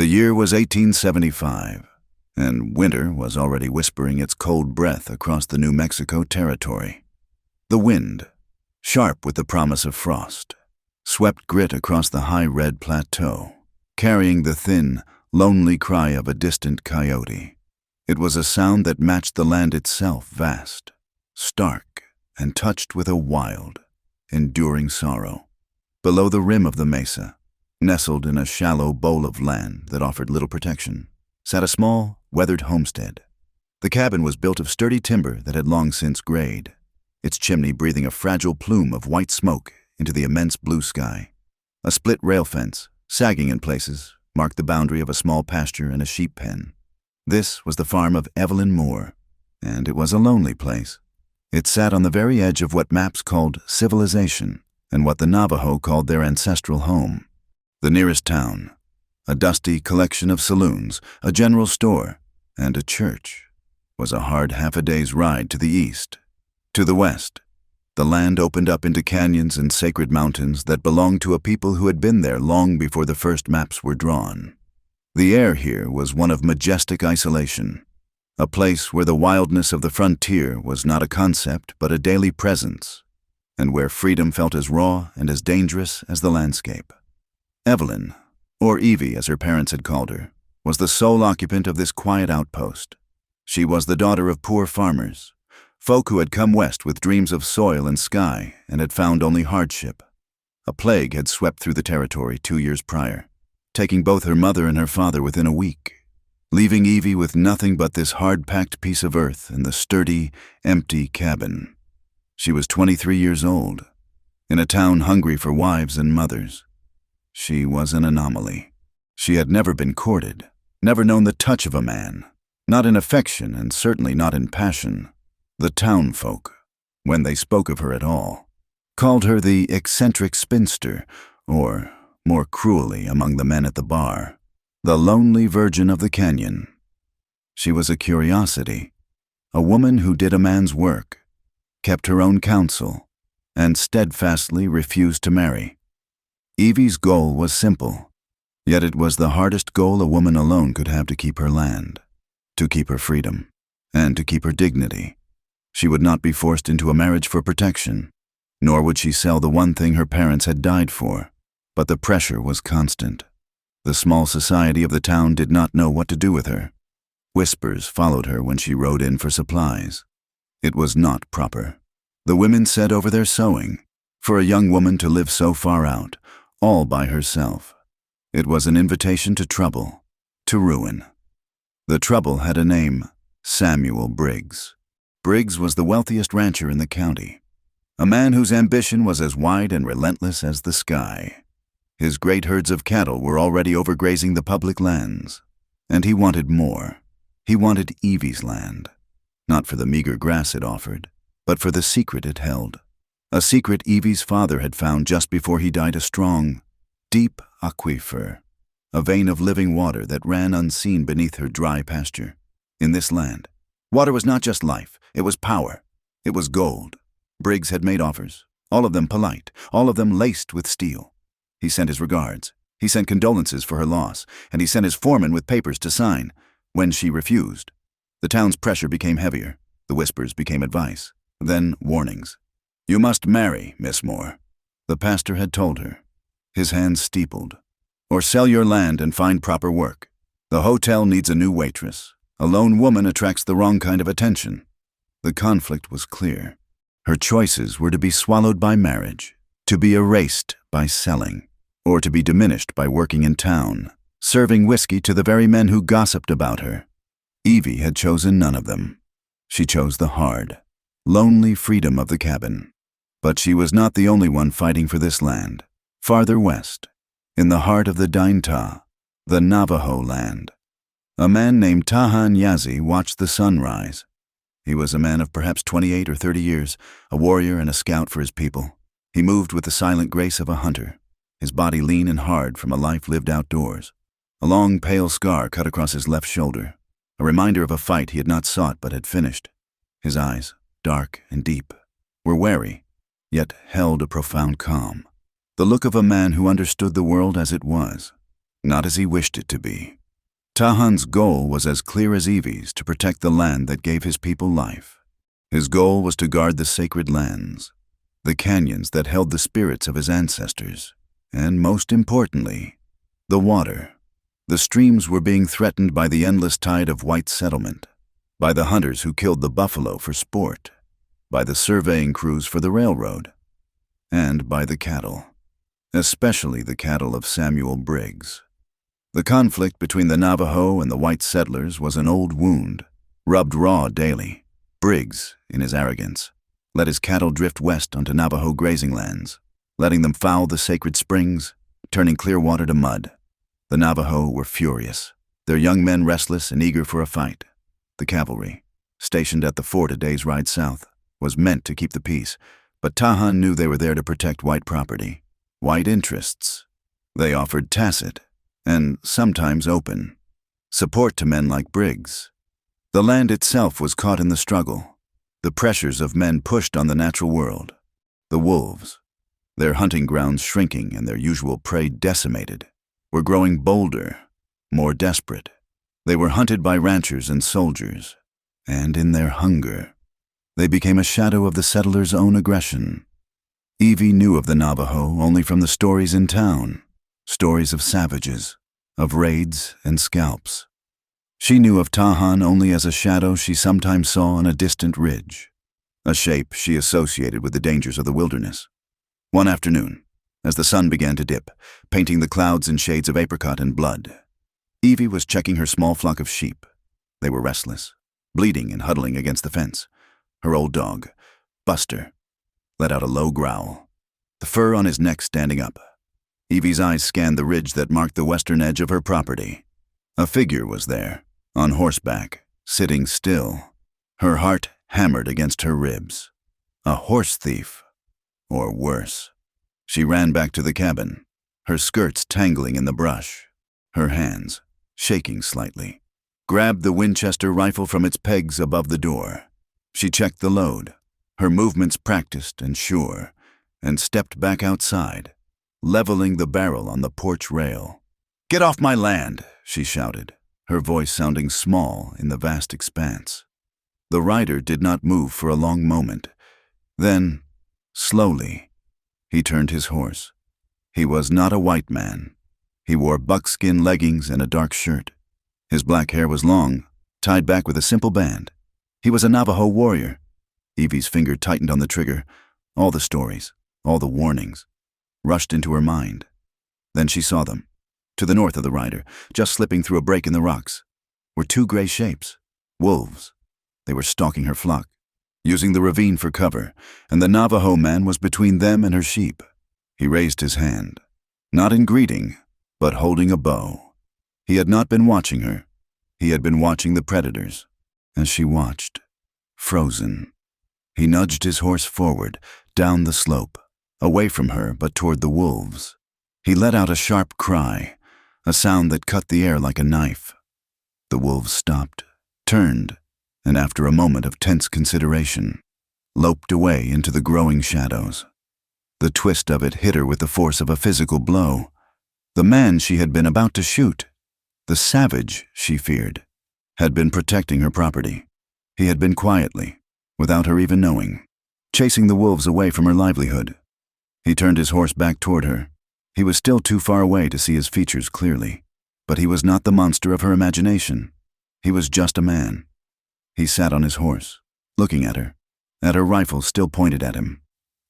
The year was 1875, and winter was already whispering its cold breath across the New Mexico territory. The wind, sharp with the promise of frost, swept grit across the high red plateau, carrying the thin, lonely cry of a distant coyote. It was a sound that matched the land itself, vast, stark, and touched with a wild, enduring sorrow. Below the rim of the mesa, nestled in a shallow bowl of land that offered little protection, sat a small, weathered homestead. The cabin was built of sturdy timber that had long since grayed, its chimney breathing a fragile plume of white smoke into the immense blue sky. A split rail fence, sagging in places, marked the boundary of a small pasture and a sheep pen. This was the farm of Evelyn Moore, and it was a lonely place. It sat on the very edge of what maps called civilization and what the Navajo called their ancestral home. The nearest town, a dusty collection of saloons, a general store, and a church, was a hard half-a-day's ride to the east. To the west, the land opened up into canyons and sacred mountains that belonged to a people who had been there long before the first maps were drawn. The air here was one of majestic isolation, a place where the wildness of the frontier was not a concept but a daily presence, and where freedom felt as raw and as dangerous as the landscape. Evelyn, or Evie as her parents had called her, was the sole occupant of this quiet outpost. She was the daughter of poor farmers, folk who had come west with dreams of soil and sky and had found only hardship. A plague had swept through the territory 2 years prior, taking both her mother and her father within a week, leaving Evie with nothing but this hard-packed piece of earth and the sturdy, empty cabin. She was 23 years old, in a town hungry for wives and mothers. She was an anomaly. She had never been courted, never known the touch of a man, not in affection and certainly not in passion. The townfolk, when they spoke of her at all, called her the eccentric spinster, or, more cruelly among the men at the bar, the lonely virgin of the canyon. She was a curiosity, a woman who did a man's work, kept her own counsel, and steadfastly refused to marry. Evie's goal was simple, yet it was the hardest goal a woman alone could have: to keep her land, to keep her freedom, and to keep her dignity. She would not be forced into a marriage for protection, nor would she sell the one thing her parents had died for, but the pressure was constant. The small society of the town did not know what to do with her. Whispers followed her when she rode in for supplies. It was not proper. The women said over their sewing, for a young woman to live so far out, all by herself. It was an invitation to trouble, to ruin. The trouble had a name: Samuel Briggs. Briggs was the wealthiest rancher in the county, a man whose ambition was as wide and relentless as the sky. His great herds of cattle were already overgrazing the public lands, and he wanted more. He wanted Evie's land, not for the meager grass it offered, but for the secret it held. A secret Evie's father had found just before he died: a strong, deep aquifer, a vein of living water that ran unseen beneath her dry pasture. In this land, water was not just life, it was power. It was gold. Briggs had made offers, all of them polite, all of them laced with steel. He sent his regards, he sent condolences for her loss, and he sent his foreman with papers to sign. When she refused, the town's pressure became heavier. The whispers became advice, then warnings. "You must marry, Miss Moore," the pastor had told her, his hands steepled. "Or sell your land and find proper work. The hotel needs a new waitress. A lone woman attracts the wrong kind of attention." The conflict was clear. Her choices were to be swallowed by marriage, to be erased by selling, or to be diminished by working in town, serving whiskey to the very men who gossiped about her. Evie had chosen none of them. She chose the hard, lonely freedom of the cabin. But she was not the only one fighting for this land. Farther west, in the heart of the Daintah, the Navajo land, a man named Tahan Yazi watched the sun rise. He was a man of perhaps 28 or 30 years, a warrior and a scout for his people. He moved with the silent grace of a hunter, his body lean and hard from a life lived outdoors. A long, pale scar cut across his left shoulder, a reminder of a fight he had not sought but had finished. His eyes, dark and deep, were wary, yet held a profound calm, the look of a man who understood the world as it was. not as he wished it to be. Tahan's goal was as clear as Evie's, to protect the land that gave his people life. His goal was to guard the sacred lands, the canyons that held the spirits of his ancestors, and most importantly, the water. The streams were being threatened by the endless tide of white settlement, by the hunters who killed the buffalo for sport, by the surveying crews for the railroad, and by the cattle, especially the cattle of Samuel Briggs. The conflict between the Navajo and the white settlers was an old wound, rubbed raw daily. Briggs, in his arrogance, let his cattle drift west onto Navajo grazing lands, letting them foul the sacred springs, turning clear water to mud. The Navajo were furious, their young men restless and eager for a fight. The cavalry, stationed at the fort a day's ride south, was meant to keep the peace, but Tahan knew they were there to protect white property, white interests. They offered tacit, and sometimes open, support to men like Briggs. The land itself was caught in the struggle, the pressures of men pushed on the natural world. The wolves, their hunting grounds shrinking and their usual prey decimated, were growing bolder, more desperate. They were hunted by ranchers and soldiers, and in their hunger, they became a shadow of the settlers' own aggression. Evie knew of the Navajo only from the stories in town, stories of savages, of raids and scalps. She knew of Tahan only as a shadow she sometimes saw on a distant ridge, a shape she associated with the dangers of the wilderness. One afternoon, as the sun began to dip, painting the clouds in shades of apricot and blood, Evie was checking her small flock of sheep. They were restless, bleeding and huddling against the fence. Her old dog, Buster, let out a low growl, the fur on his neck standing up. Evie's eyes scanned the ridge that marked the western edge of her property. A figure was there, on horseback, sitting still, her heart hammered against her ribs. A horse thief, or worse. She ran back to the cabin, her skirts tangling in the brush, her hands shaking slightly, grabbed the Winchester rifle from its pegs above the door. She checked the load, her movements practiced and sure, and stepped back outside, leveling the barrel on the porch rail. "Get off my land!" she shouted, her voice sounding small in the vast expanse. The rider did not move for a long moment. Then, slowly, he turned his horse. He was not a white man. He wore buckskin leggings and a dark shirt. His black hair was long, tied back with a simple band. He was a Navajo warrior. Evie's finger tightened on the trigger. All the stories, all the warnings, rushed into her mind. Then she saw them. To the north of the rider, just slipping through a break in the rocks, were two gray shapes, wolves. They were stalking her flock, using the ravine for cover, and the Navajo man was between them and her sheep. He raised his hand, not in greeting, but holding a bow. He had not been watching her. He had been watching the predators. As she watched, frozen, he nudged his horse forward, down the slope, away from her but toward the wolves. He let out a sharp cry, a sound that cut the air like a knife. The wolves stopped, turned, and after a moment of tense consideration, loped away into the growing shadows. The twist of it hit her with the force of a physical blow. The man she had been about to shoot, the savage she feared, had been protecting her property. He had been quietly, without her even knowing, chasing the wolves away from her livelihood. He turned his horse back toward her. He was still too far away to see his features clearly, but he was not the monster of her imagination. He was just a man. He sat on his horse, looking at her rifle still pointed at him.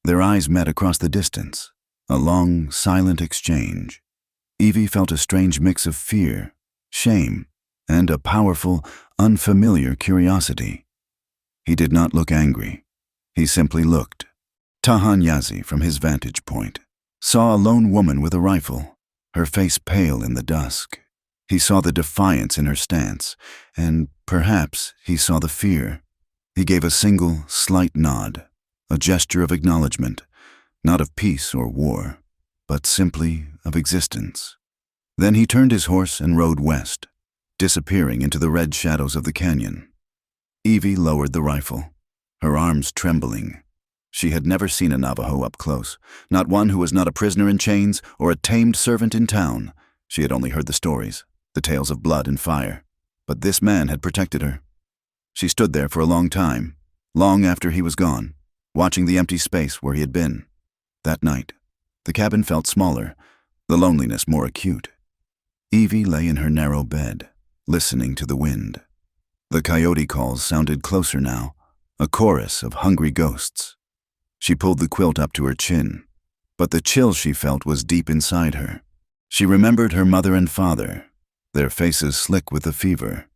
Their eyes met across the distance, a long, silent exchange. Evie felt a strange mix of fear, shame, and a powerful, unfamiliar curiosity. He did not look angry. He simply looked. Tahan Yazi, from his vantage point, saw a lone woman with a rifle, her face pale in the dusk. He saw the defiance in her stance, and perhaps he saw the fear. He gave a single, slight nod, a gesture of acknowledgement, not of peace or war, but simply of existence. Then he turned his horse and rode west, disappearing into the red shadows of the canyon. Evie lowered the rifle, her arms trembling. She had never seen a Navajo up close, not one who was not a prisoner in chains or a tamed servant in town. She had only heard the stories, the tales of blood and fire, but this man had protected her. She stood there for a long time, long after he was gone, watching the empty space where he had been. That night, the cabin felt smaller, the loneliness more acute. Evie lay in her narrow bed, listening to the wind. The coyote calls sounded closer now, a chorus of hungry ghosts. She pulled the quilt up to her chin, but the chill she felt was deep inside her. She remembered her mother and father, their faces slick with the fever,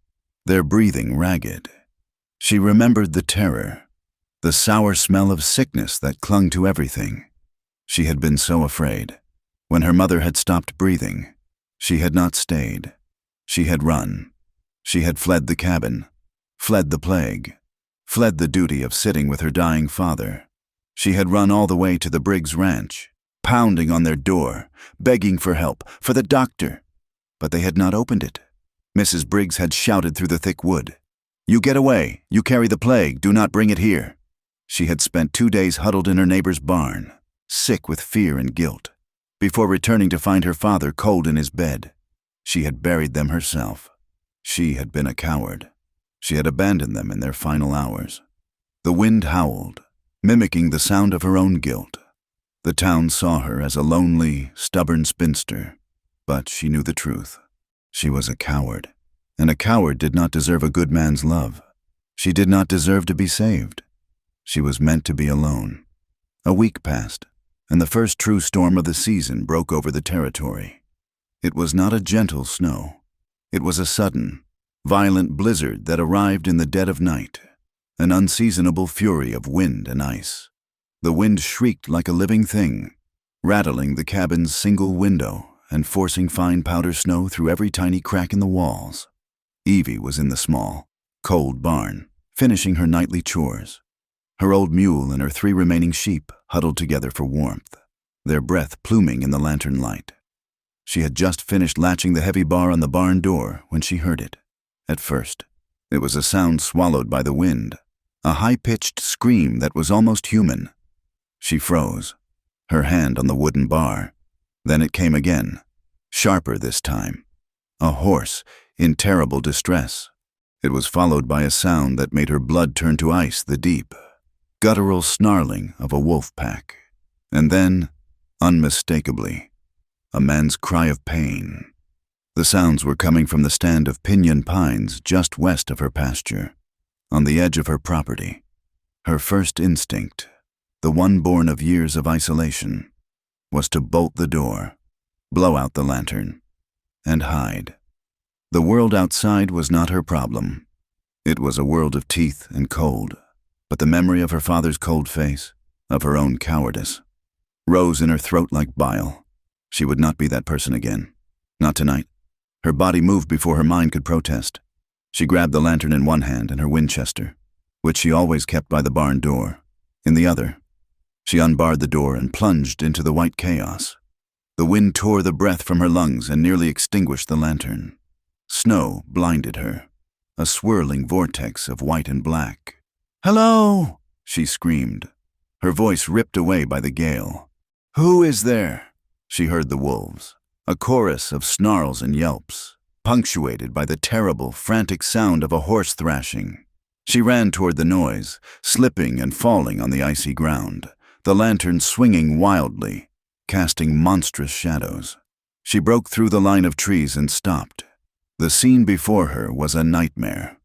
their breathing ragged. She remembered the terror, the sour smell of sickness that clung to everything. She had been so afraid. When her mother had stopped breathing, she had not stayed. She had run. She had fled the cabin, fled the plague, fled the duty of sitting with her dying father. She had run all the way to the Briggs ranch, pounding on their door, begging for help, for the doctor. But they had not opened it. Mrs. Briggs had shouted through the thick wood, "You get away, you carry the plague, do not bring it here." She had spent 2 days huddled in her neighbor's barn, sick with fear and guilt, before returning to find her father cold in his bed. She had buried them herself. She had been a coward. She had abandoned them in their final hours. The wind howled, mimicking the sound of her own guilt. The town saw her as a lonely, stubborn spinster, but she knew the truth. She was a coward, and a coward did not deserve a good man's love. She did not deserve to be saved. She was meant to be alone. A week passed, and the first true storm of the season broke over the territory. It was not a gentle snow. It was a sudden, violent blizzard that arrived in the dead of night, an unseasonable fury of wind and ice. The wind shrieked like a living thing, rattling the cabin's single window and forcing fine powder snow through every tiny crack in the walls. Evie was in the small, cold barn, finishing her nightly chores. Her old mule and her 3 remaining sheep huddled together for warmth, their breath pluming in the lantern light. She had just finished latching the heavy bar on the barn door when she heard it. At first, it was a sound swallowed by the wind, a high-pitched scream that was almost human. She froze, her hand on the wooden bar. Then it came again, sharper this time. A horse in terrible distress. It was followed by a sound that made her blood turn to ice, the deep, guttural snarling of a wolf pack. And then, unmistakably, a man's cry of pain. The sounds were coming from the stand of pinyon pines just west of her pasture, on the edge of her property. Her first instinct, the one born of years of isolation, was to bolt the door, blow out the lantern, and hide. The world outside was not her problem. It was a world of teeth and cold, but the memory of her father's cold face, of her own cowardice, rose in her throat like bile. She would not be that person again. Not tonight. Her body moved before her mind could protest. She grabbed the lantern in one hand and her Winchester, which she always kept by the barn door, in the other. She unbarred the door and plunged into the white chaos. The wind tore the breath from her lungs and nearly extinguished the lantern. Snow blinded her, a swirling vortex of white and black. "Hello!" she screamed, her voice ripped away by the gale. "Who is there?" She heard the wolves, a chorus of snarls and yelps, punctuated by the terrible, frantic sound of a horse thrashing. She ran toward the noise, slipping and falling on the icy ground, the lantern swinging wildly, casting monstrous shadows. She broke through the line of trees and stopped. The scene before her was a nightmare.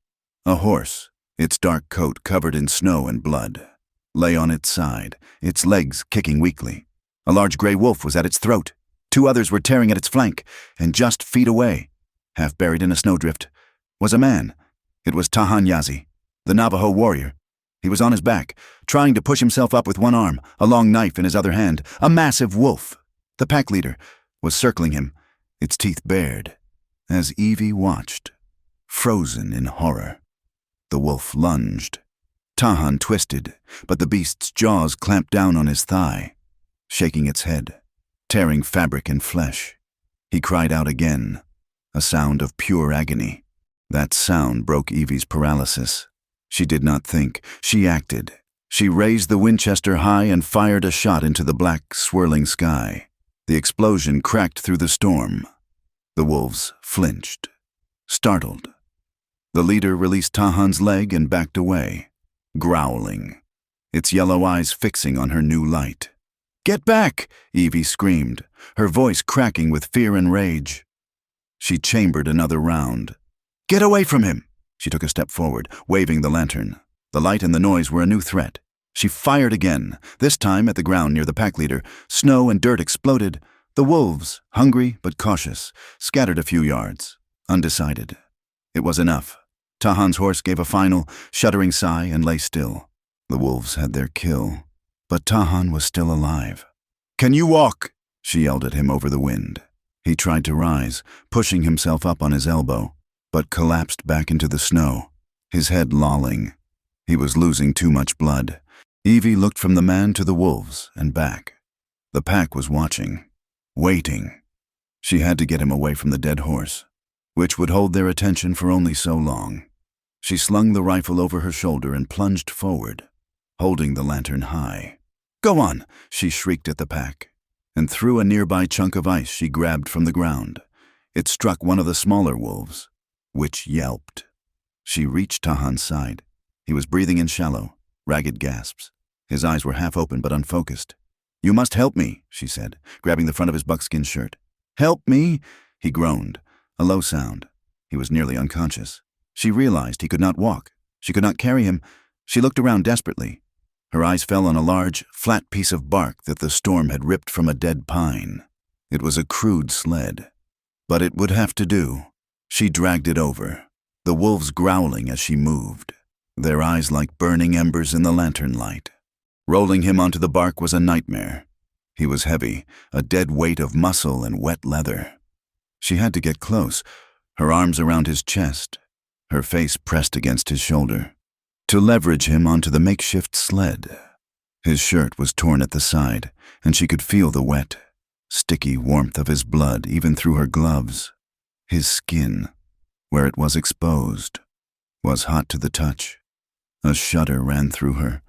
A horse, its dark coat covered in snow and blood, lay on its side, its legs kicking weakly. A large gray wolf was at its throat. 2 others were tearing at its flank, and just feet away, half buried in a snowdrift, was a man. It was Tahanyazi, the Navajo warrior. He was on his back, trying to push himself up with one arm, a long knife in his other hand. A massive wolf, the pack leader, was circling him, its teeth bared, as Evie watched, frozen in horror. The wolf lunged. Tahan twisted, but the beast's jaws clamped down on his thigh, shaking its head, tearing fabric and flesh. He cried out again, a sound of pure agony. That sound broke Evie's paralysis. She did not think, she acted. She raised the Winchester high and fired a shot into the black, swirling sky. The explosion cracked through the storm. The wolves flinched, startled. The leader released Tahan's leg and backed away, growling, its yellow eyes fixing on her new light. "Get back!" Evie screamed, her voice cracking with fear and rage. She chambered another round. "Get away from him!" She took a step forward, waving the lantern. The light and the noise were a new threat. She fired again, this time at the ground near the pack leader. Snow and dirt exploded. The wolves, hungry but cautious, scattered a few yards, undecided. It was enough. Tahan's horse gave a final, shuddering sigh and lay still. The wolves had their kill, but Tahan was still alive. "Can you walk?" she yelled at him over the wind. He tried to rise, pushing himself up on his elbow, but collapsed back into the snow, his head lolling. He was losing too much blood. Evie looked from the man to the wolves and back. The pack was watching, waiting. She had to get him away from the dead horse, which would hold their attention for only so long. She slung the rifle over her shoulder and plunged forward, holding the lantern high. "Go on!" she shrieked at the pack, and threw a nearby chunk of ice she grabbed from the ground. It struck one of the smaller wolves, which yelped. She reached Tahan's side. He was breathing in shallow, ragged gasps. His eyes were half open but unfocused. "You must help me," she said, grabbing the front of his buckskin shirt. "Help me?" He groaned, a low sound. He was nearly unconscious. She realized he could not walk. She could not carry him. She looked around desperately. Her eyes fell on a large, flat piece of bark that the storm had ripped from a dead pine. It was a crude sled, but it would have to do. She dragged it over, the wolves growling as she moved, their eyes like burning embers in the lantern light. Rolling him onto the bark was a nightmare. He was heavy, a dead weight of muscle and wet leather. She had to get close, her arms around his chest, her face pressed against his shoulder, to leverage him onto the makeshift sled. His shirt was torn at the side, and she could feel the wet, sticky warmth of his blood even through her gloves. His skin, where it was exposed, was hot to the touch. A shudder ran through her,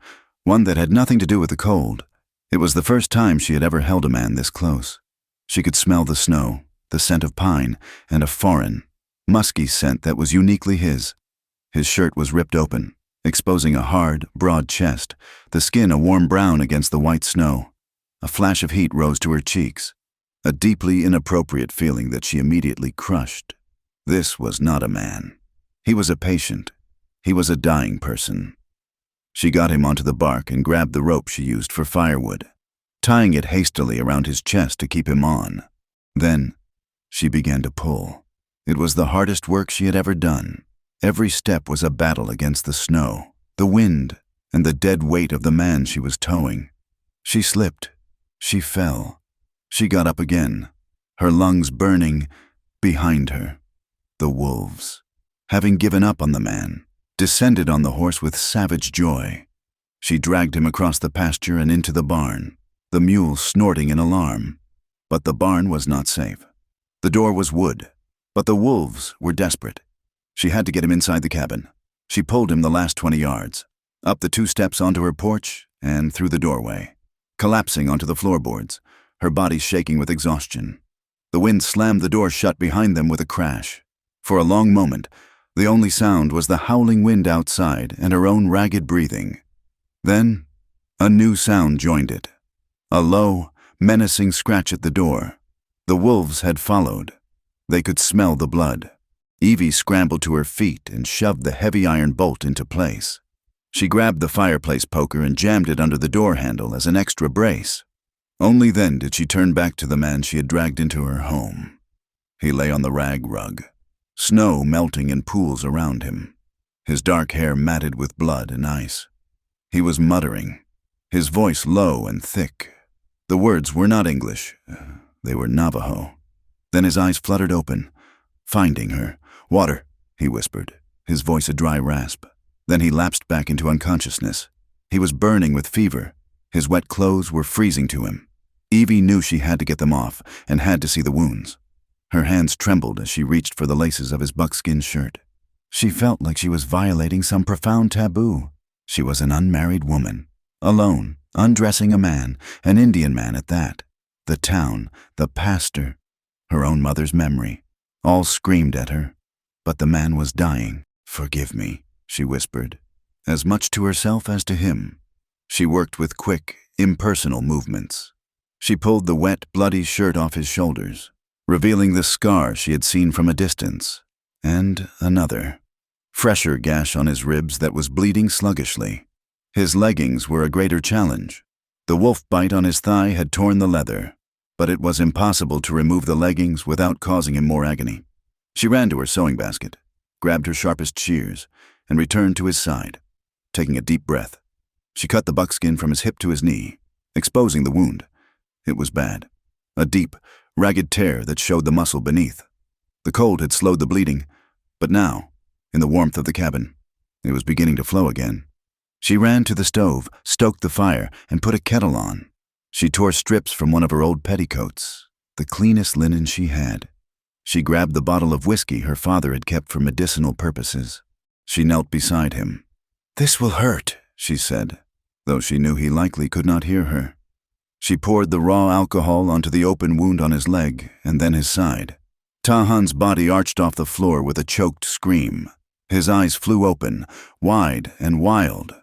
one that had nothing to do with the cold. It was the first time she had ever held a man this close. She could smell the snow, the scent of pine, and a foreign, musky scent that was uniquely his. His shirt was ripped open, exposing a hard, broad chest, the skin a warm brown against the white snow. A flash of heat rose to her cheeks, a deeply inappropriate feeling that she immediately crushed. This was not a man. He was a patient. He was a dying person. She got him onto the bark and grabbed the rope she used for firewood, tying it hastily around his chest to keep him on. Then she began to pull. It was the hardest work she had ever done. Every step was a battle against the snow, the wind, and the dead weight of the man she was towing. She slipped. She fell. She got up again, her lungs burning. Behind her, the wolves, having given up on the man, descended on the horse with savage joy. She dragged him across the pasture and into the barn, the mule snorting in alarm. But the barn was not safe. The door was wood, but the wolves were desperate. She had to get him inside the cabin. She pulled him the last 20 yards, up the 2 steps onto her porch and through the doorway, collapsing onto the floorboards, her body shaking with exhaustion. The wind slammed the door shut behind them with a crash. For a long moment, the only sound was the howling wind outside and her own ragged breathing. Then, a new sound joined it. A low, menacing scratch at the door. The wolves had followed. They could smell the blood. Evie scrambled to her feet and shoved the heavy iron bolt into place. She grabbed the fireplace poker and jammed it under the door handle as an extra brace. Only then did she turn back to the man she had dragged into her home. He lay on the rag rug, snow melting in pools around him, his dark hair matted with blood and ice. He was muttering, his voice low and thick. The words were not English, they were Navajo. Then his eyes fluttered open, finding her. "Water," he whispered, his voice a dry rasp. Then he lapsed back into unconsciousness. He was burning with fever. His wet clothes were freezing to him. Evie knew she had to get them off and had to see the wounds. Her hands trembled as she reached for the laces of his buckskin shirt. She felt like she was violating some profound taboo. She was an unmarried woman, alone, undressing a man, an Indian man at that. The town, the pastor, her own mother's memory. All screamed at her, but the man was dying. "Forgive me," she whispered, as much to herself as to him. She worked with quick, impersonal movements. She pulled the wet, bloody shirt off his shoulders, revealing the scar she had seen from a distance, and another, fresher gash on his ribs that was bleeding sluggishly. His leggings were a greater challenge. The wolf bite on his thigh had torn the leather, but it was impossible to remove the leggings without causing him more agony. She ran to her sewing basket, grabbed her sharpest shears, and returned to his side. Taking a deep breath, she cut the buckskin from his hip to his knee, exposing the wound. It was bad. A deep, ragged tear that showed the muscle beneath. The cold had slowed the bleeding, but now, in the warmth of the cabin, it was beginning to flow again. She ran to the stove, stoked the fire, and put a kettle on. She tore strips from one of her old petticoats, the cleanest linen she had. She grabbed the bottle of whiskey her father had kept for medicinal purposes. She knelt beside him. "This will hurt," she said, though she knew he likely could not hear her. She poured the raw alcohol onto the open wound on his leg and then his side. Tahan's body arched off the floor with a choked scream. His eyes flew open, wide and wild,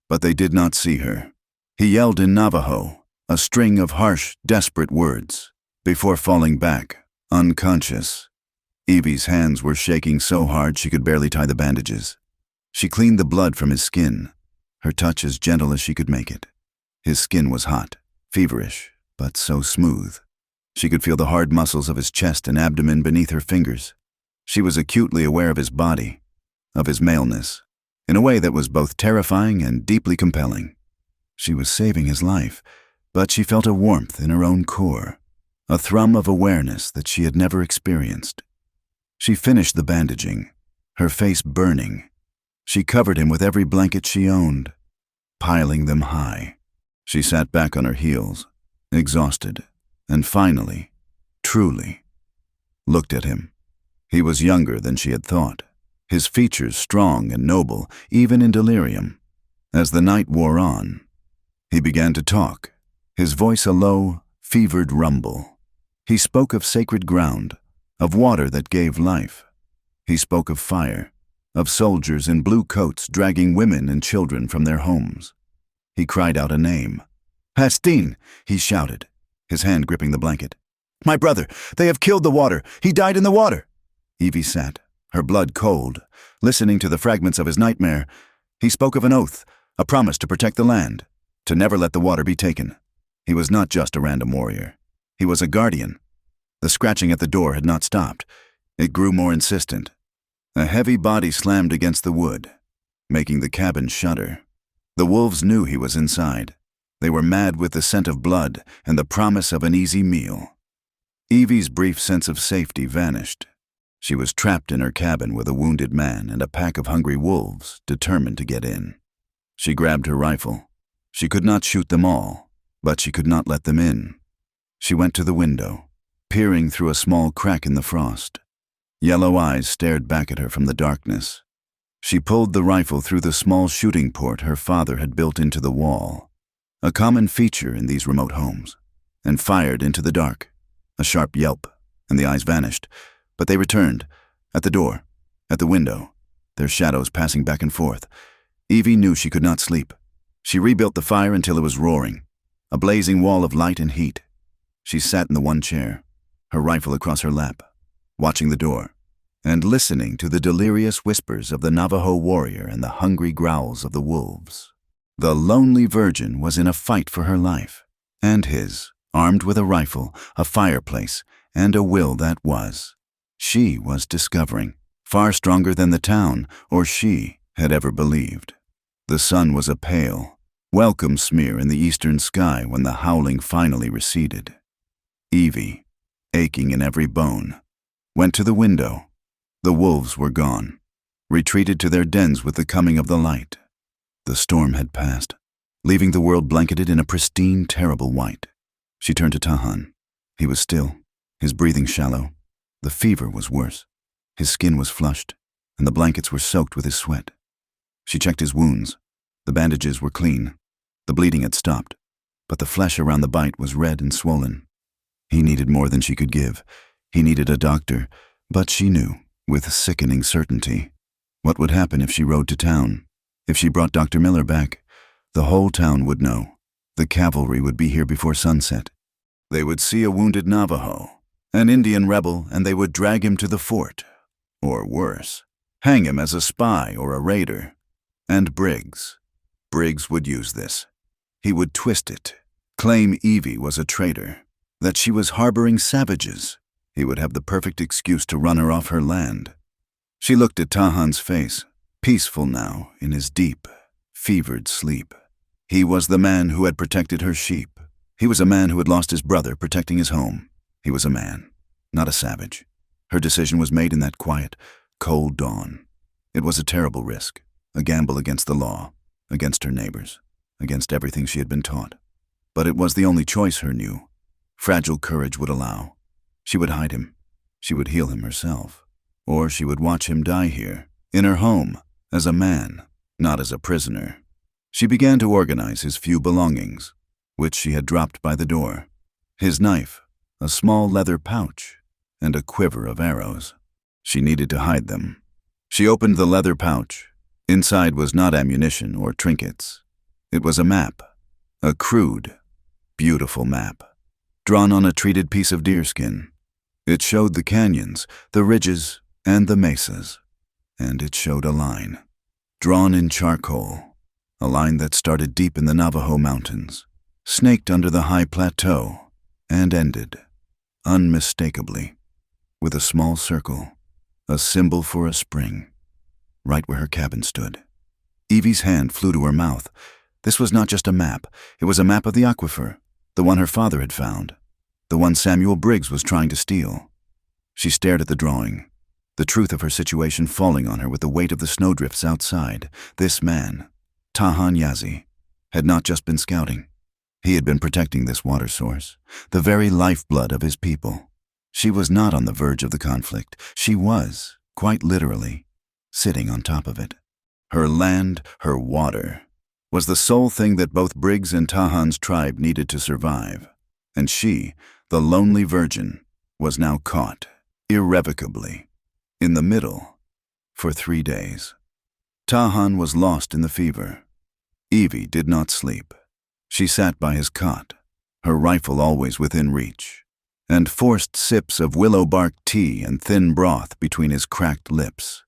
but they did not see her. He yelled in Navajo, a string of harsh, desperate words, before falling back, unconscious. Evie's hands were shaking so hard she could barely tie the bandages. She cleaned the blood from his skin, her touch as gentle as she could make it. His skin was hot, feverish, but so smooth. She could feel the hard muscles of his chest and abdomen beneath her fingers. She was acutely aware of his body, of his maleness, in a way that was both terrifying and deeply compelling. She was saving his life, but she felt a warmth in her own core, a thrum of awareness that she had never experienced. She finished the bandaging, her face burning. She covered him with every blanket she owned, piling them high. She sat back on her heels, exhausted, and finally, truly, looked at him. He was younger than she had thought, his features strong and noble, even in delirium. As the night wore on, he began to talk, his voice a low, fevered rumble. He spoke of sacred ground, of water that gave life. He spoke of fire, of soldiers in blue coats dragging women and children from their homes. He cried out a name. "Hastin!" he shouted, his hand gripping the blanket. "My brother! They have killed the water! He died in the water!" Evie sat, her blood cold, listening to the fragments of his nightmare. He spoke of an oath, a promise to protect the land, to never let the water be taken. He was not just a random warrior. He was a guardian. The scratching at the door had not stopped. It grew more insistent. A heavy body slammed against the wood, making the cabin shudder. The wolves knew he was inside. They were mad with the scent of blood and the promise of an easy meal. Evie's brief sense of safety vanished. She was trapped in her cabin with a wounded man and a pack of hungry wolves determined to get in. She grabbed her rifle. She could not shoot them all, but she could not let them in. She went to the window, peering through a small crack in the frost. Yellow eyes stared back at her from the darkness. She pulled the rifle through the small shooting port her father had built into the wall, a common feature in these remote homes, and fired into the dark. A sharp yelp, and the eyes vanished, but they returned, at the door, at the window, their shadows passing back and forth. Evie knew she could not sleep. She rebuilt the fire until it was roaring, a blazing wall of light and heat. She sat in the one chair, her rifle across her lap, watching the door, and listening to the delirious whispers of the Navajo warrior and the hungry growls of the wolves. The lonely virgin was in a fight for her life, and his, armed with a rifle, a fireplace, and a will that was. She was discovering, far stronger than the town or she had ever believed. The sun was a pale, welcome smear in the eastern sky when the howling finally receded. Evie, aching in every bone, went to the window. The wolves were gone, retreated to their dens with the coming of the light. The storm had passed, leaving the world blanketed in a pristine, terrible white. She turned to Tahan. He was still, his breathing shallow. The fever was worse. His skin was flushed, and the blankets were soaked with his sweat. She checked his wounds. The bandages were clean. The bleeding had stopped, but the flesh around the bite was red and swollen. He needed more than she could give. He needed a doctor, But she knew, with sickening certainty, what would happen if she rode to town. If she brought Dr. Miller back, the whole town would know. The cavalry would be here before sunset. They would see a wounded Navajo, an Indian rebel, and they would drag him to the fort. Or worse, hang him as a spy or a raider. And Briggs would use this. He would twist it, claim Evie was a traitor, that she was harboring savages. He would have the perfect excuse to run her off her land. She looked at Tahan's face, peaceful now in his deep, fevered sleep. He was the man who had protected her sheep. He was a man who had lost his brother protecting his home. He was a man, not a savage. Her decision was made in that quiet, cold dawn. It was a terrible risk, a gamble against the law, against her neighbors, against everything she had been taught. But it was the only choice her new, fragile courage would allow. She would hide him. She would heal him herself. Or she would watch him die here, in her home, as a man, not as a prisoner. She began to organize his few belongings, which she had dropped by the door. His knife, a small leather pouch, and a quiver of arrows. She needed to hide them. She opened the leather pouch. Inside was not ammunition or trinkets. It was a map, a crude, beautiful map, drawn on a treated piece of deerskin. It showed the canyons, the ridges, and the mesas. And it showed a line, drawn in charcoal, a line that started deep in the Navajo mountains, snaked under the high plateau, and ended, unmistakably, with a small circle, a symbol for a spring, right where her cabin stood. Evie's hand flew to her mouth. This was not just a map. It was a map of the aquifer, the one her father had found, the one Samuel Briggs was trying to steal. She stared at the drawing, the truth of her situation falling on her with the weight of the snowdrifts outside. This man, Tahan Yazzie, had not just been scouting. He had been protecting this water source, the very lifeblood of his people. She was not on the verge of the conflict. She was, quite literally, sitting on top of it. Her land, her water, was the sole thing that both Briggs and Tahan's tribe needed to survive. And she, the lonely virgin, was now caught, irrevocably, in the middle, for 3 days. Tahan was lost in the fever. Evie did not sleep. She sat by his cot, her rifle always within reach, and forced sips of willow bark tea and thin broth between his cracked lips.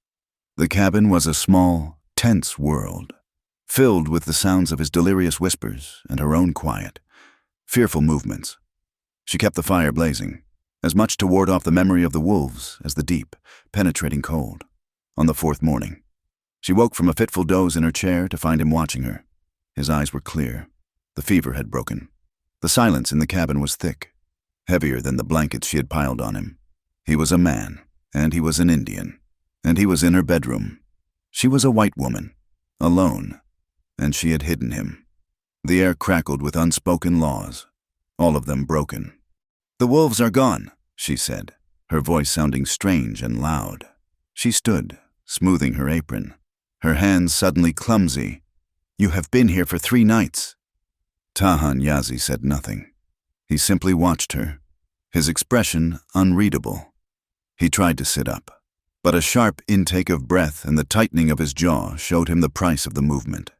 The cabin was a small, tense world, filled with the sounds of his delirious whispers and her own quiet, fearful movements. She kept the fire blazing, as much to ward off the memory of the wolves as the deep, penetrating cold. On the 4th morning, she woke from a fitful doze in her chair to find him watching her. His eyes were clear. The fever had broken. The silence in the cabin was thick, heavier than the blankets she had piled on him. He was a man, and he was an Indian, and he was in her bedroom. She was a white woman, alone, and she had hidden him. The air crackled with unspoken laws, all of them broken. "The wolves are gone," she said, her voice sounding strange and loud. She stood, smoothing her apron, her hands suddenly clumsy. "You have been here for 3 nights." Tahan Yazzie said nothing. He simply watched her, his expression unreadable. He tried to sit up, but a sharp intake of breath and the tightening of his jaw showed him the price of the movement.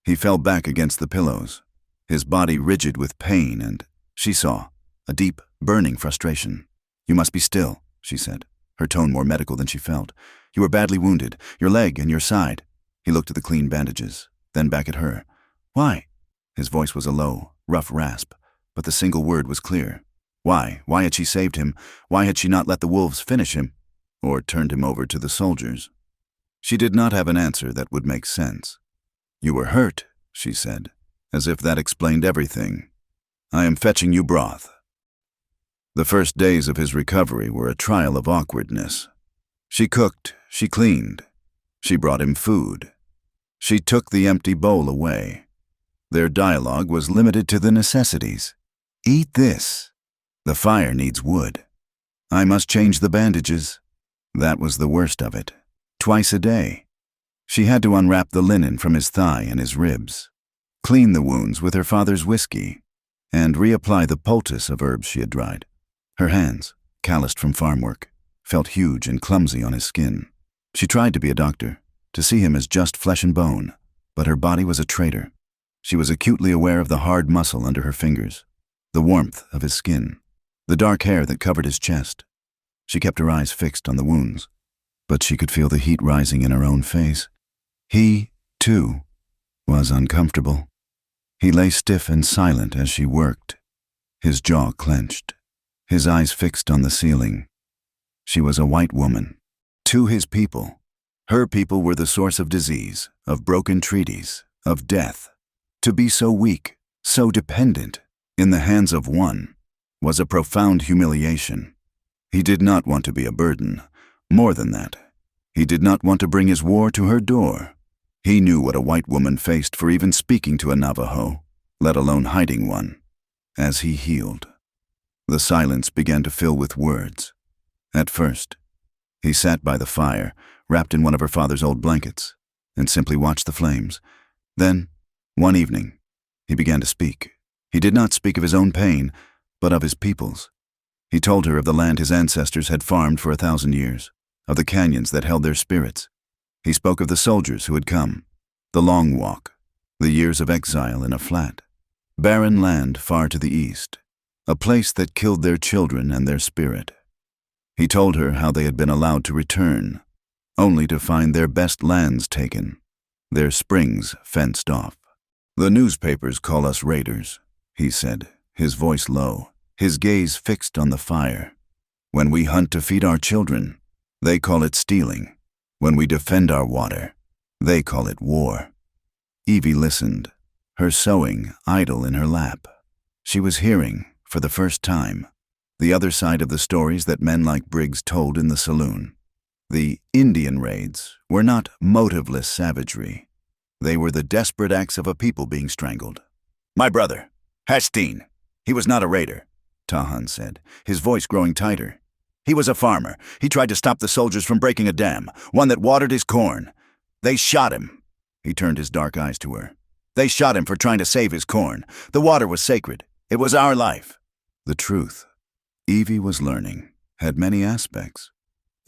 He fell back against the pillows, his body rigid with pain, and she saw a deep, burning frustration. "You must be still," she said, her tone more medical than she felt. "You were badly wounded, your leg and your side." He looked at the clean bandages, then back at her. "Why?" His voice was a low, rough rasp, but the single word was clear. Why? Why had she saved him? Why had she not let the wolves finish him, or turned him over to the soldiers? She did not have an answer that would make sense. "You were hurt," she said, as if that explained everything. "I am fetching you broth." The first days of his recovery were a trial of awkwardness. She cooked, she cleaned, she brought him food. She took the empty bowl away. Their dialogue was limited to the necessities. "Eat this. The fire needs wood. I must change the bandages." That was the worst of it. Twice a day. She had to unwrap the linen from his thigh and his ribs, clean the wounds with her father's whiskey, and reapply the poultice of herbs she had dried. Her hands, calloused from farm work, felt huge and clumsy on his skin. She tried to be a doctor, to see him as just flesh and bone, but her body was a traitor. She was acutely aware of the hard muscle under her fingers, the warmth of his skin, the dark hair that covered his chest. She kept her eyes fixed on the wounds, but she could feel the heat rising in her own face. He, too, was uncomfortable. He lay stiff and silent as she worked, his jaw clenched, his eyes fixed on the ceiling. She was a white woman. To his people, her people were the source of disease, of broken treaties, of death. To be so weak, so dependent, in the hands of one, was a profound humiliation. He did not want to be a burden. More than that, he did not want to bring his war to her door. He knew what a white woman faced for even speaking to a Navajo, let alone hiding one. As he healed, the silence began to fill with words. At first, he sat by the fire, wrapped in one of her father's old blankets, and simply watched the flames. Then, one evening, he began to speak. He did not speak of his own pain, but of his people's. He told her of the land his ancestors had farmed for 1,000 years, of the canyons that held their spirits. He spoke of the soldiers who had come, the long walk, the years of exile in a flat, barren land far to the east, a place that killed their children and their spirit. He told her how they had been allowed to return, only to find their best lands taken, their springs fenced off. "The newspapers call us raiders," he said, his voice low, his gaze fixed on the fire. "When we hunt to feed our children, they call it stealing. When we defend our water, they call it war." Evie listened, her sewing idle in her lap. She was hearing, for the first time, the other side of the stories that men like Briggs told in the saloon. The Indian raids were not motiveless savagery. They were the desperate acts of a people being strangled. "My brother, Hasteen, he was not a raider," Tahan said, his voice growing tighter. "He was a farmer. He tried to stop the soldiers from breaking a dam, one that watered his corn. They shot him." He turned his dark eyes to her. "They shot him for trying to save his corn. The water was sacred. It was our life." The truth, Evie was learning, had many aspects,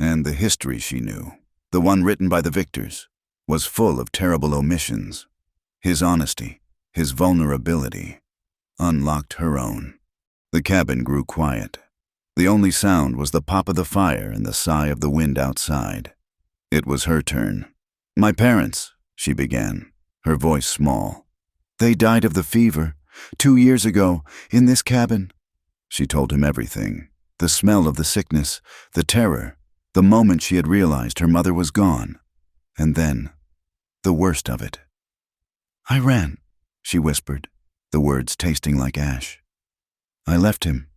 and the history she knew, the one written by the victors, was full of terrible omissions. His honesty, his vulnerability, unlocked her own. The cabin grew quiet. The only sound was the pop of the fire and the sigh of the wind outside. It was her turn. "My parents," she began, her voice small. "They died of the fever, 2 years ago, in this cabin." She told him everything, the smell of the sickness, the terror, the moment she had realized her mother was gone, and then, the worst of it. "I ran," she whispered, the words tasting like ash. "I left him.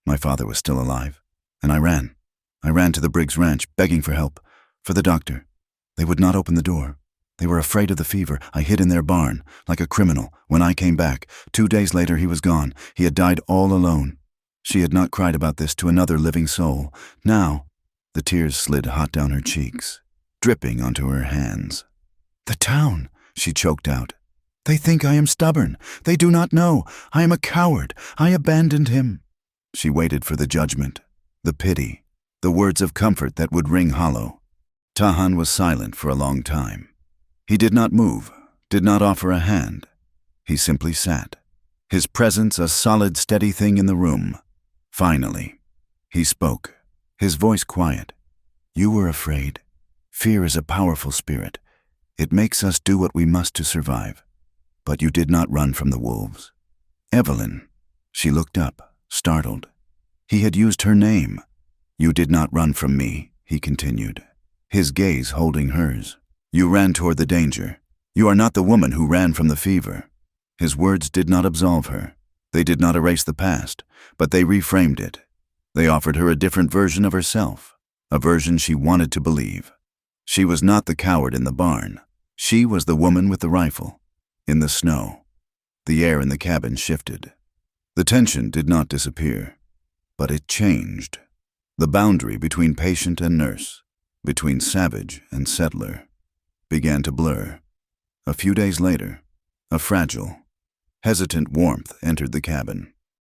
My father was still alive, and I ran. I ran to the Briggs Ranch, begging for help, for the doctor. They would not open the door. They were afraid of the fever. I hid in their barn, like a criminal. When I came back, 2 days later he was gone. He had died all alone." She had not cried about this to another living soul. Now, the tears slid hot down her cheeks, dripping onto her hands. "The town," she choked out. "They think I am stubborn. They do not know. I am a coward. I abandoned him." She waited for the judgment, the pity, the words of comfort that would ring hollow. Tahan was silent for a long time. He did not move, did not offer a hand. He simply sat, his presence a solid, steady thing in the room. Finally, he spoke, his voice quiet. "You were afraid. Fear is a powerful spirit. It makes us do what we must to survive. But you did not run from the wolves. Evelyn." She looked up, startled. He had used her name. "You did not run from me," he continued, his gaze holding hers. "You ran toward the danger. You are not the woman who ran from the fever." His words did not absolve her. They did not erase the past, but they reframed it. They offered her a different version of herself, a version she wanted to believe. She was not the coward in the barn. She was the woman with the rifle. In the snow, the air in the cabin shifted. The tension did not disappear, but it changed. The boundary between patient and nurse, between savage and settler, began to blur. A few days later, a fragile, hesitant warmth entered the cabin.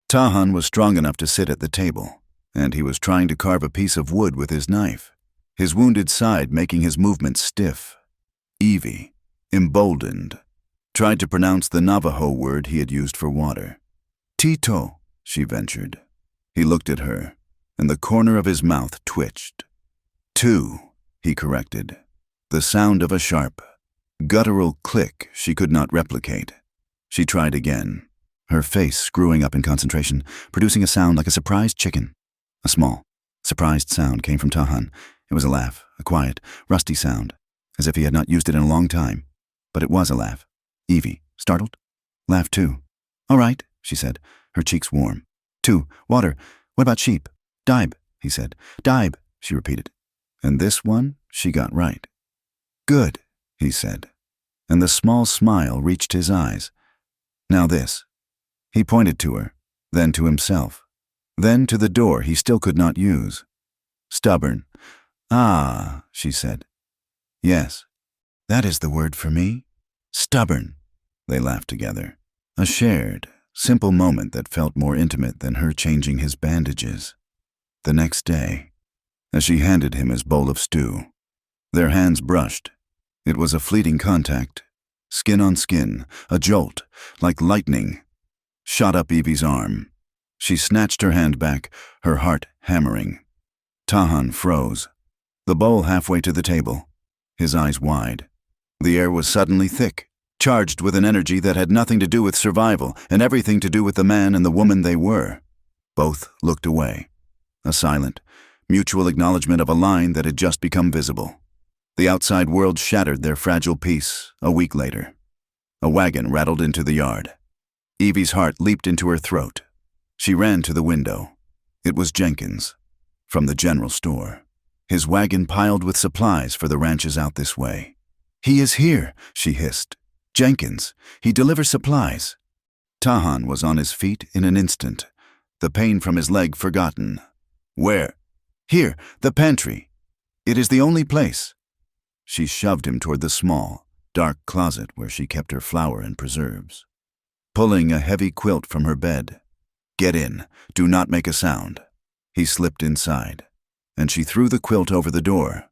Tahan was strong enough to sit at the table, and he was trying to carve a piece of wood with his knife, his wounded side making his movements stiff. Evie, emboldened, tried to pronounce the Navajo word he had used for water. "Tito," she ventured. He looked at her, and the corner of his mouth twitched. "Two," he corrected. The sound of a sharp, guttural click she could not replicate. She tried again, her face screwing up in concentration, producing a sound like a surprised chicken. A small, surprised sound came from Tahan. It was a laugh, a quiet, rusty sound, as if he had not used it in a long time. But it was a laugh. Evie, startled, laughed too. "All right," she said, her cheeks warm. "Two, water. What about sheep?" "Dibe," he said. "Dibe," she repeated. And this one she got right. "Good," he said, and the small smile reached his eyes. "Now this." He pointed to her, then to himself, then to the door he still could not use. "Stubborn." "Ah," she said. "Yes, that is the word for me. Stubborn." They laughed together, a shared, simple moment that felt more intimate than her changing his bandages. The next day, as she handed him his bowl of stew, their hands brushed. It was a fleeting contact, skin on skin, a jolt, like lightning, shot up Evie's arm. She snatched her hand back, her heart hammering. Tahan froze, the bowl halfway to the table, his eyes wide. The air was suddenly thick, charged with an energy that had nothing to do with survival and everything to do with the man and the woman they were. Both looked away, a silent, mutual acknowledgement of a line that had just become visible. The outside world shattered their fragile peace a week later. A wagon rattled into the yard. Evie's heart leaped into her throat. She ran to the window. It was Jenkins, from the general store, his wagon piled with supplies for the ranches out this way. "He is here," she hissed. "Jenkins, he delivers supplies." Tahan was on his feet in an instant, the pain from his leg forgotten. "Where?" "Here, the pantry. It is the only place." She shoved him toward the small, dark closet where she kept her flour and preserves. Pulling a heavy quilt from her bed, "Get in, do not make a sound." He slipped inside, and she threw the quilt over the door,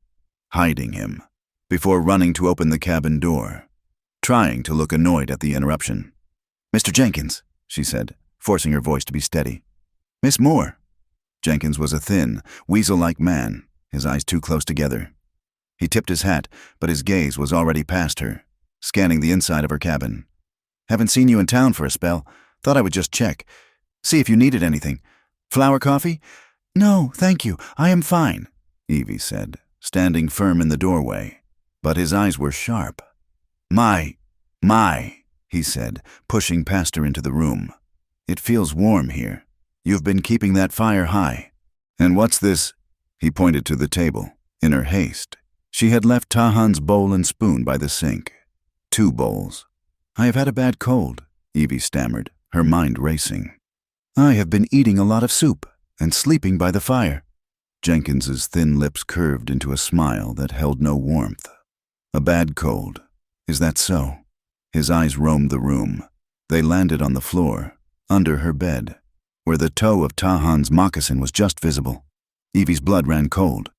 hiding him, before running to open the cabin door, trying to look annoyed at the interruption. "Mr. Jenkins," she said, forcing her voice to be steady. "Miss Moore." Jenkins was a thin, weasel-like man, his eyes too close together. He tipped his hat, but his gaze was already past her, scanning the inside of her cabin. "Haven't seen you in town for a spell. Thought I would just check. See if you needed anything. Flour coffee?" "No, thank you. I am fine," Evie said, standing firm in the doorway. But his eyes were sharp. My, he said, pushing past her into the room. "It feels warm here. You've been keeping that fire high. And what's this?" He pointed to the table. In her haste, she had left Tahan's bowl and spoon by the sink. 2 bowls. "I have had a bad cold," Evie stammered, her mind racing. "I have been eating a lot of soup and sleeping by the fire." Jenkins's thin lips curved into a smile that held no warmth. "A bad cold. Is that so?" His eyes roamed the room. They landed on the floor, under her bed, where the toe of Tahan's moccasin was just visible. Evie's blood ran cold.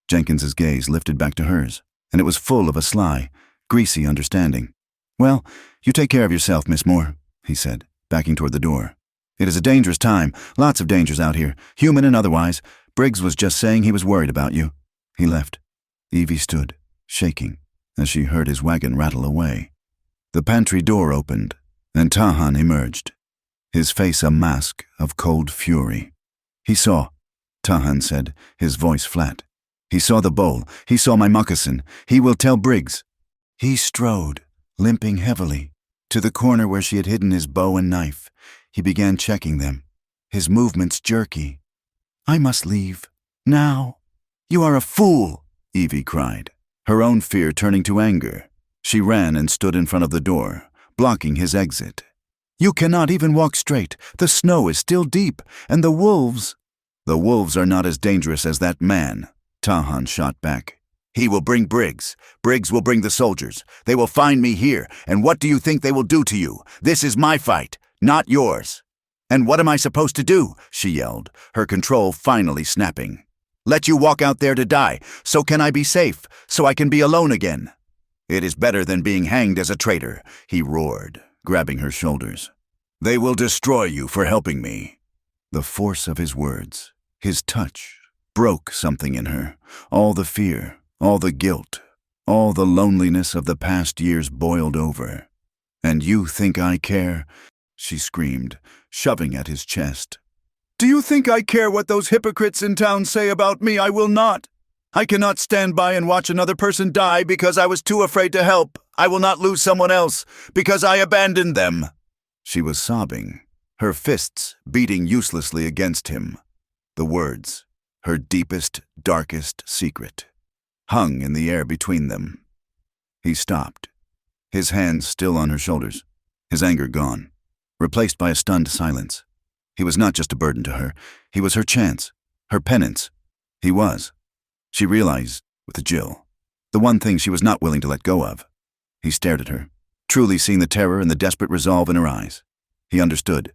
Jenkins's gaze lifted back to hers, and it was full of a sly, greasy understanding. "Well, you take care of yourself, Miss Moore," he said, backing toward the door. "It is a dangerous time, lots of dangers out here, human and otherwise. Briggs was just saying he was worried about you." He left. Evie stood, shaking, as she heard his wagon rattle away. The pantry door opened, and Tahan emerged, his face a mask of cold fury. "He saw," Tahan said, his voice flat. "He saw the bowl. He saw my moccasin. He will tell Briggs." He strode, limping heavily, to the corner where she had hidden his bow and knife. He began checking them, his movements jerky. "I must leave. Now." "You are a fool," Evie cried, her own fear turning to anger. She ran and stood in front of the door, blocking his exit. "You cannot even walk straight. The snow is still deep, and the wolves—" "The wolves are not as dangerous as that man," Tahan shot back. "He will bring Briggs. Briggs will bring the soldiers. They will find me here, and what do you think they will do to you? This is my fight, not yours." And what am I supposed to do? She yelled, her control finally snapping. Let you walk out there to die, so can I be safe, so I can be alone again. It is better than being hanged as a traitor, he roared, grabbing her shoulders. They will destroy you for helping me. The force of his words, his touch, broke something in her. All the fear, all the guilt, all the loneliness of the past years boiled over. And you think I care? She screamed, shoving at his chest. Do you think I care what those hypocrites in town say about me? I will not. I cannot stand by and watch another person die because I was too afraid to help. I will not lose someone else because I abandoned them. She was sobbing, her fists beating uselessly against him. The words, her deepest, darkest secret, hung in the air between them. He stopped, his hands still on her shoulders, his anger gone, replaced by a stunned silence. He was not just a burden to her. He was her chance, her penance. He was. She realized, with a chill, the one thing she was not willing to let go of. He stared at her, truly seeing the terror and the desperate resolve in her eyes. He understood.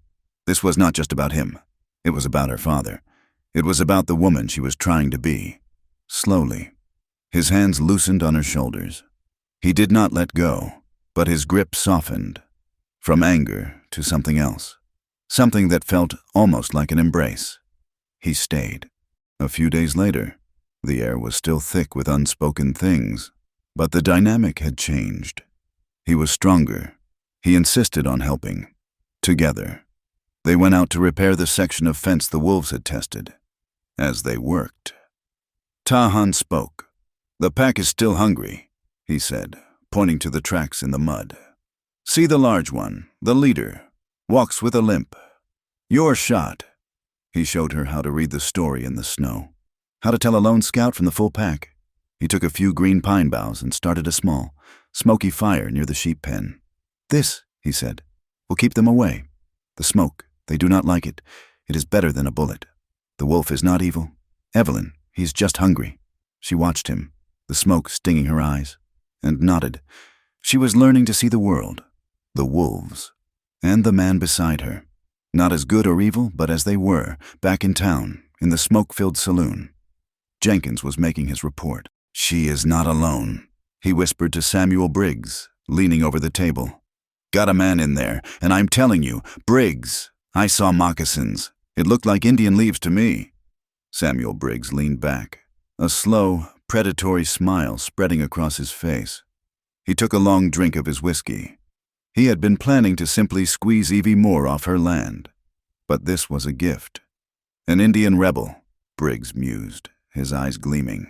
This was not just about him. It was about her father. It was about the woman she was trying to be. Slowly, his hands loosened on her shoulders. He did not let go, but his grip softened, from anger to something else. Something that felt almost like an embrace. He stayed. A few days later, the air was still thick with unspoken things, but the dynamic had changed. He was stronger. He insisted on helping. Together, they went out to repair the section of fence the wolves had tested. As they worked, Tahan spoke. The pack is still hungry, he said, pointing to the tracks in the mud. See the large one, the leader, walks with a limp. Your shot. He showed her how to read the story in the snow, how to tell a lone scout from the full pack. He took a few green pine boughs and started a small, smoky fire near the sheep pen. This, he said, will keep them away. The smoke, they do not like it. It is better than a bullet. The wolf is not evil. Evelyn, he's just hungry. She watched him, the smoke stinging her eyes, and nodded. She was learning to see the world, the wolves, and the man beside her. Not as good or evil, but as they were, back in town, in the smoke-filled saloon. Jenkins was making his report. She is not alone, he whispered to Samuel Briggs, leaning over the table. Got a man in there, and I'm telling you, Briggs, I saw moccasins. It looked like Indian leaves to me. Samuel Briggs leaned back, a slow, predatory smile spreading across his face. He took a long drink of his whiskey. He had been planning to simply squeeze Evie more off her land. But this was a gift. An Indian rebel, Briggs mused, his eyes gleaming.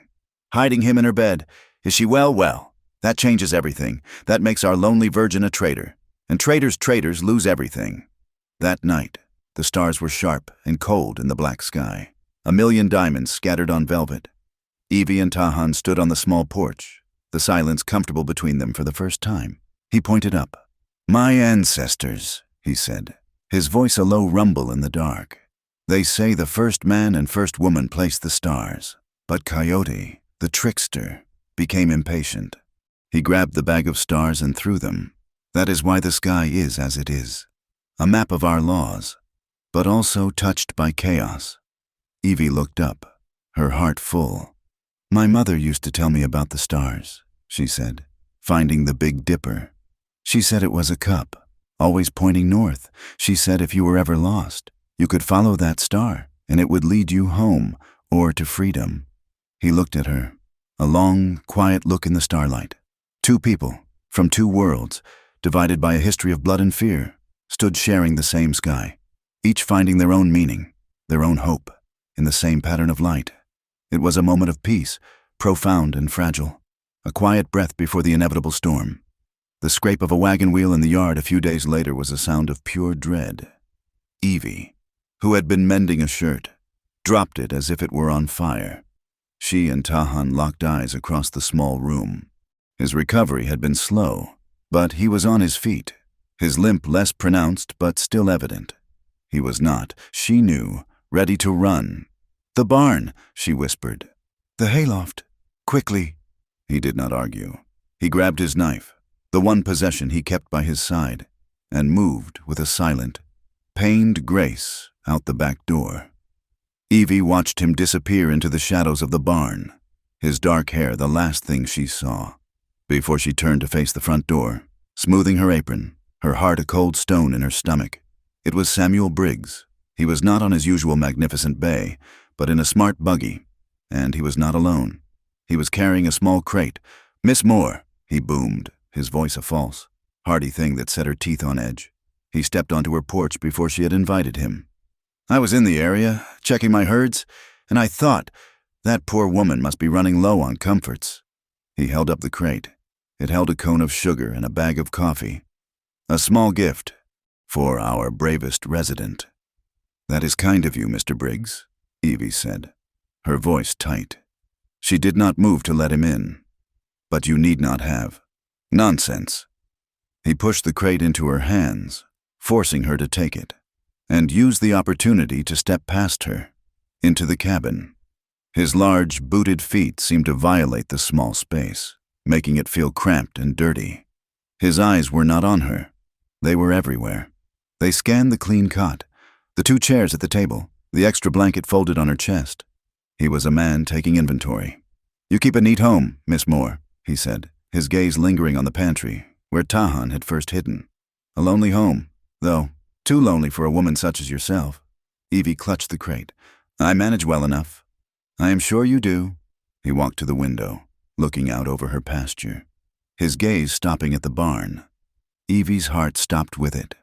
Hiding him in her bed. Is she well? Well, that changes everything. That makes our lonely virgin a traitor. And traitors lose everything. That night, the stars were sharp and cold in the black sky. 1,000,000 diamonds scattered on velvet. Evie and Tahan stood on the small porch, the silence comfortable between them for the first time. He pointed up. My ancestors, he said, his voice a low rumble in the dark. They say the first man and first woman placed the stars, but Coyote, the trickster, became impatient. He grabbed the bag of stars and threw them. That is why the sky is as it is, a map of our laws, but also touched by chaos. Evie looked up, her heart full. My mother used to tell me about the stars, she said, finding the Big Dipper. She said it was a cup, always pointing north. She said if you were ever lost, you could follow that star, and it would lead you home or to freedom. He looked at her, a long, quiet look in the starlight. Two people, from two worlds, divided by a history of blood and fear, stood sharing the same sky, each finding their own meaning, their own hope, in the same pattern of light. It was a moment of peace, profound and fragile, a quiet breath before the inevitable storm. The scrape of a wagon wheel in the yard a few days later was a sound of pure dread. Evie, who had been mending a shirt, dropped it as if it were on fire. She and Tahan locked eyes across the small room. His recovery had been slow, but he was on his feet, his limp less pronounced but still evident. He was not, she knew, ready to run. The barn, she whispered. The hayloft. Quickly. He did not argue. He grabbed his knife, the one possession he kept by his side, and moved with a silent, pained grace out the back door. Evie watched him disappear into the shadows of the barn, his dark hair the last thing she saw, before she turned to face the front door, smoothing her apron, her heart a cold stone in her stomach. It was Samuel Briggs. He was not on his usual magnificent bay, but in a smart buggy, and he was not alone. He was carrying a small crate. "Miss Moore," he boomed, his voice a false, hearty thing that set her teeth on edge. He stepped onto her porch before she had invited him. "I was in the area, checking my herds, and I thought, that poor woman must be running low on comforts." He held up the crate. It held a cone of sugar and a bag of coffee. "A small gift for our bravest resident." "That is kind of you, Mr. Briggs," Evie said, her voice tight. She did not move to let him in. "But you need not have." "Nonsense." He pushed the crate into her hands, forcing her to take it, and used the opportunity to step past her, into the cabin. His large, booted feet seemed to violate the small space, making it feel cramped and dirty. His eyes were not on her. They were everywhere. They scanned the clean cot, the 2 chairs at the table, the extra blanket folded on her chest. He was a man taking inventory. "You keep a neat home, Miss Moore," he said, his gaze lingering on the pantry, where Tahan had first hidden. "A lonely home, though, too lonely for a woman such as yourself." Evie clutched the crate. "I manage well enough." "I am sure you do." He walked to the window, looking out over her pasture, his gaze stopping at the barn. Evie's heart stopped with it.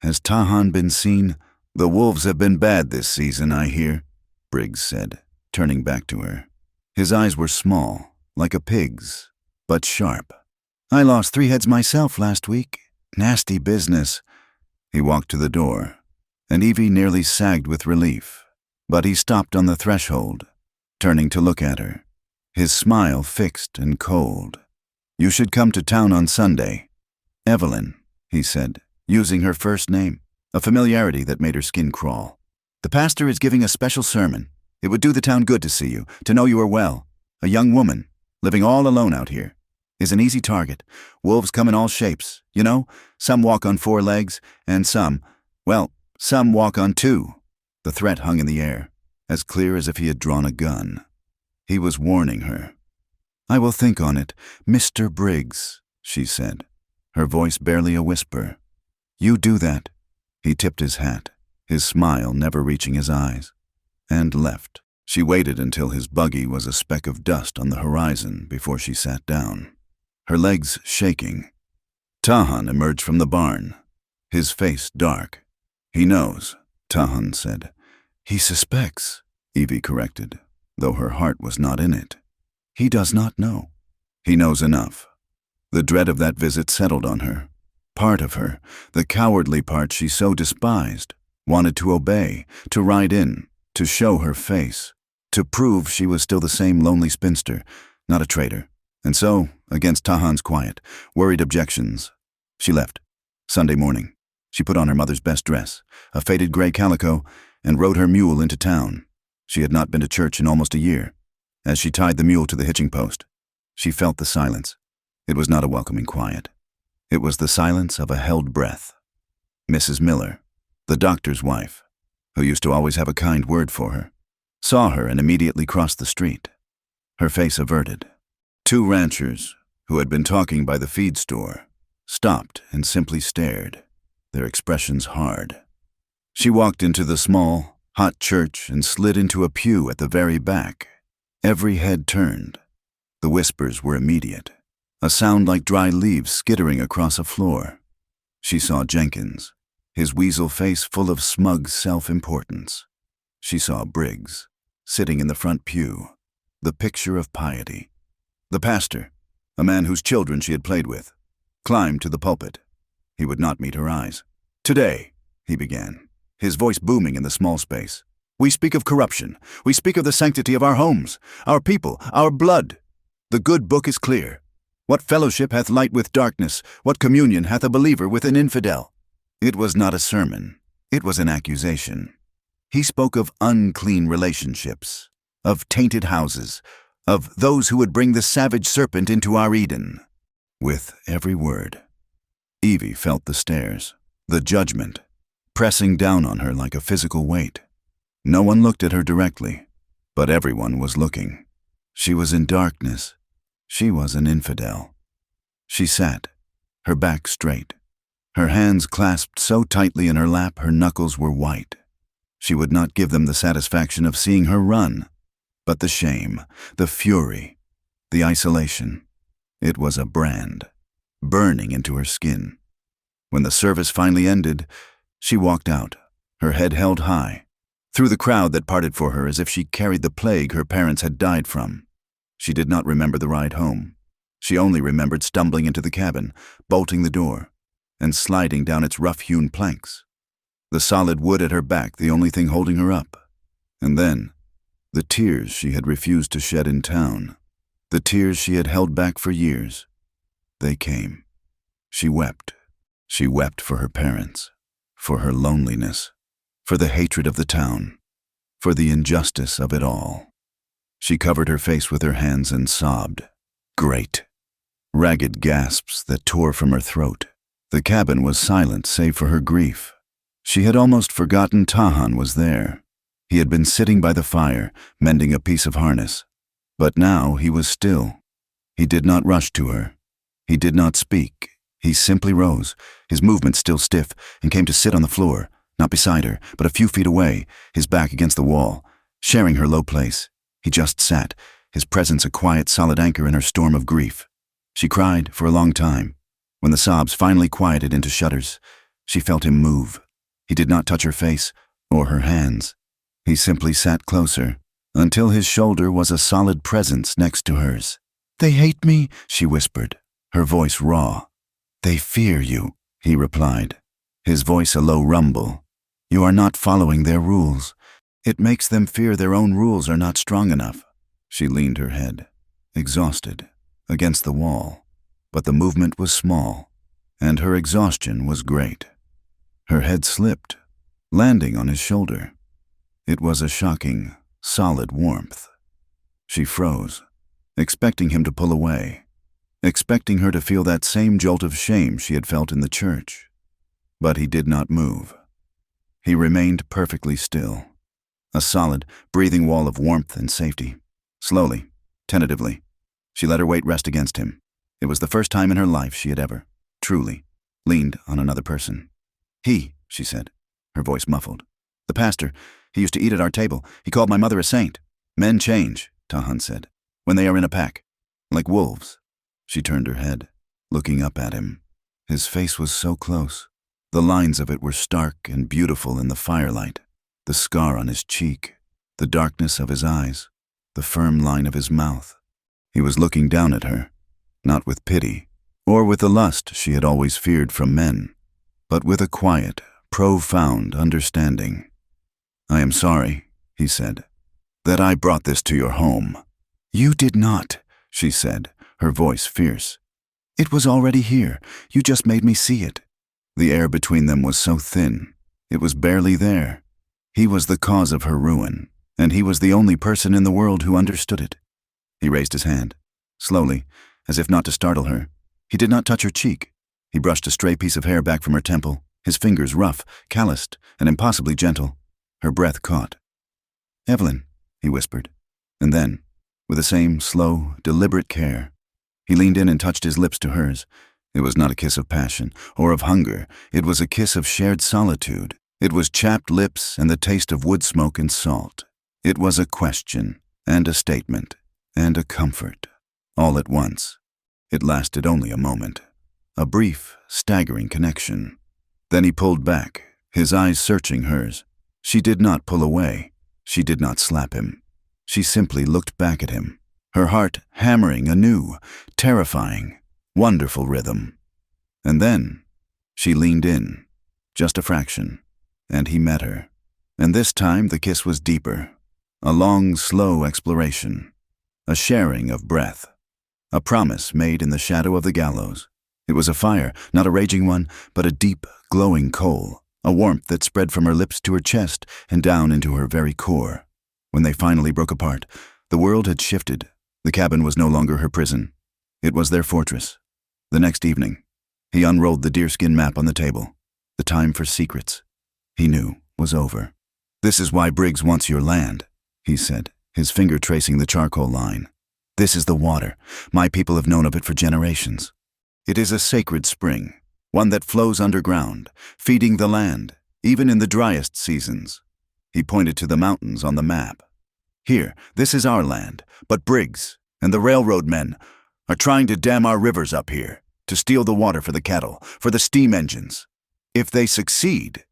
"Has Tahan been seen?" "The wolves have been bad this season, I hear," Briggs said, turning back to her. His eyes were small, like a pig's, but sharp. "I lost 3 heads myself last week. Nasty business." He walked to the door, and Evie nearly sagged with relief, but he stopped on the threshold, turning to look at her, his smile fixed and cold. "You should come to town on Sunday." "Evelyn," he said, using her first name, a familiarity that made her skin crawl. "The pastor is giving a special sermon. It would do the town good to see you, to know you are well. A young woman, living all alone out here, is an easy target. Wolves come in all shapes, you know. Some walk on 4 legs, and some walk on 2. The threat hung in the air, as clear as if he had drawn a gun. He was warning her. "I will think on it, Mr. Briggs," she said, her voice barely a whisper. "You do that." He tipped his hat, his smile never reaching his eyes, and left. She waited until his buggy was a speck of dust on the horizon before she sat down, her legs shaking. Tahan emerged from the barn, his face dark. "He knows," Tahan said. "He suspects," Evie corrected, though her heart was not in it. "He does not know." "He knows enough." The dread of that visit settled on her. Part of her, the cowardly part she so despised, wanted to obey, to ride in, to show her face, to prove she was still the same lonely spinster, not a traitor. And so, against Tahan's quiet, worried objections, she left. Sunday morning, she put on her mother's best dress, a faded gray calico, and rode her mule into town. She had not been to church in almost a year. As she tied the mule to the hitching post, she felt the silence. It was not a welcoming quiet. It was the silence of a held breath. Mrs. Miller, the doctor's wife, who used to always have a kind word for her, saw her and immediately crossed the street, her face averted. 2 ranchers, who had been talking by the feed store, stopped and simply stared, their expressions hard. She walked into the small, hot church and slid into a pew at the very back. Every head turned. The whispers were immediate, a sound like dry leaves skittering across a floor. She saw Jenkins, his weasel face full of smug self-importance. She saw Briggs, sitting in the front pew, the picture of piety. The pastor, a man whose children she had played with, climbed to the pulpit. He would not meet her eyes. "Today," he began, his voice booming in the small space, "we speak of corruption. We speak of the sanctity of our homes, our people, our blood. The good book is clear. What fellowship hath light with darkness? What communion hath a believer with an infidel?" It was not a sermon. It was an accusation. He spoke of unclean relationships, of tainted houses, of those who would bring the savage serpent into our Eden. With every word, Evie felt the stares, the judgment. pressing down on her like a physical weight. No one looked at her directly, but everyone was looking. She was in darkness. She was an infidel. She sat, her back straight, her hands clasped so tightly in her lap her knuckles were white. She would not give them the satisfaction of seeing her run, but the shame, the fury, the isolation. It was a brand, burning into her skin. When the service finally ended, she walked out, her head held high, through the crowd that parted for her as if she carried the plague her parents had died from. She did not remember the ride home. She only remembered stumbling into the cabin, bolting the door, and sliding down its rough-hewn planks. The solid wood at her back the only thing holding her up. And then, the tears she had refused to shed in town, the tears she had held back for years. They came. She wept. She wept for her parents, for her loneliness, for the hatred of the town, for the injustice of it all. She covered her face with her hands and sobbed. Great, ragged gasps that tore from her throat. The cabin was silent save for her grief. She had almost forgotten Tahan was there. He had been sitting by the fire, mending a piece of harness. But now he was still. He did not rush to her. He did not speak. He simply rose, his movements still stiff, and came to sit on the floor, not beside her, but a few feet away, his back against the wall, sharing her low place. He just sat, his presence a quiet, solid anchor in her storm of grief. She cried for a long time. When the sobs finally quieted into shudders, she felt him move. He did not touch her face or her hands. He simply sat closer, until his shoulder was a solid presence next to hers. "They hate me," she whispered, her voice raw. "They fear you," he replied, his voice a low rumble. "You are not following their rules. It makes them fear their own rules are not strong enough." She leaned her head, exhausted, against the wall, but the movement was small, and her exhaustion was great. Her head slipped, landing on his shoulder. It was a shocking, solid warmth. She froze, expecting him to pull away, expecting her to feel that same jolt of shame she had felt in the church. But he did not move. He remained perfectly still, a solid, breathing wall of warmth and safety. Slowly, tentatively, she let her weight rest against him. It was the first time in her life she had ever, truly, leaned on another person. "He," she said, her voice muffled. "The pastor, he used to eat at our table. He called my mother a saint." "Men change," Tahan said, "when they are in a pack, like wolves." She turned her head, looking up at him. His face was so close. The lines of it were stark and beautiful in the firelight. The scar on his cheek, the darkness of his eyes, the firm line of his mouth. He was looking down at her, not with pity, or with the lust she had always feared from men, but with a quiet, profound understanding. "I am sorry," he said, "that I brought this to your home." "You did not," she said, her voice fierce. "It was already here. You just made me see it." The air between them was so thin. It was barely there. He was the cause of her ruin, and he was the only person in the world who understood it. He raised his hand, slowly, as if not to startle her. He did not touch her cheek. He brushed a stray piece of hair back from her temple, his fingers rough, calloused, and impossibly gentle. Her breath caught. "Evelyn," he whispered. And then, with the same slow, deliberate care, he leaned in and touched his lips to hers. It was not a kiss of passion or of hunger. It was a kiss of shared solitude. It was chapped lips and the taste of wood smoke and salt. It was a question and a statement and a comfort, all at once. It lasted only a moment, a brief, staggering connection. Then he pulled back, his eyes searching hers. She did not pull away. She did not slap him. She simply looked back at him, her heart hammering a new, terrifying, wonderful rhythm. And then she leaned in, just a fraction, and he met her. And this time the kiss was deeper, a long, slow exploration, a sharing of breath, a promise made in the shadow of the gallows. It was a fire, not a raging one, but a deep, glowing coal, a warmth that spread from her lips to her chest and down into her very core. When they finally broke apart, the world had shifted. The cabin was no longer her prison. It was their fortress. The next evening, he unrolled the deerskin map on the table. The time for secrets. he knew, was over. "This is why Briggs wants your land," he said, his finger tracing the charcoal line. "This is the water. My people have known of it for generations. It is a sacred spring, one that flows underground, feeding the land, even in the driest seasons." He pointed to the mountains on the map. "Here, this is our land, but Briggs and the railroad men are trying to dam our rivers up here, to steal the water for the cattle, for the steam engines. If they succeed,"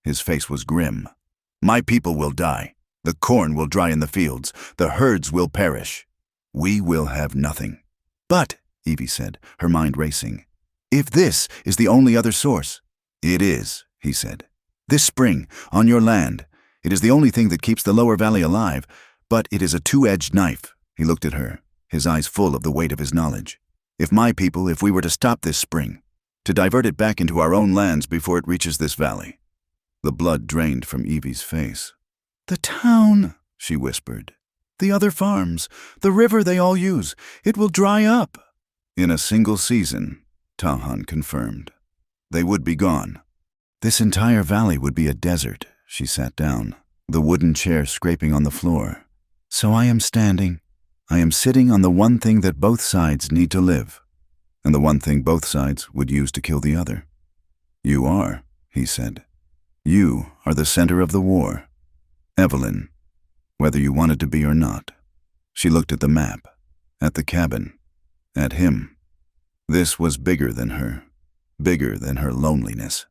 his face was grim, "my people will die. The corn will dry in the fields. The herds will perish. We will have nothing." "But," Evie said, her mind racing, "if this is the only other source—" "It is," he said. "This spring, on your land, it is the only thing that keeps the lower valley alive, but it is a two-edged knife." He looked at her, his eyes full of the weight of his knowledge. "If we were to stop this spring, to divert it back into our own lands before it reaches this valley." The blood drained from Evie's face. "The town," she whispered. "The other farms, the river they all use, it will dry up." "In a single season," Tahan confirmed. "They would be gone." "This entire valley would be a desert." She sat down, the wooden chair scraping on the floor. "So I am standing. I am sitting on the one thing that both sides need to live, and the one thing both sides would use to kill the other." "You are," he said. "You are the center of the war, Evelyn, whether you wanted to be or not." She looked at the map, at the cabin, at him. This was bigger than her loneliness.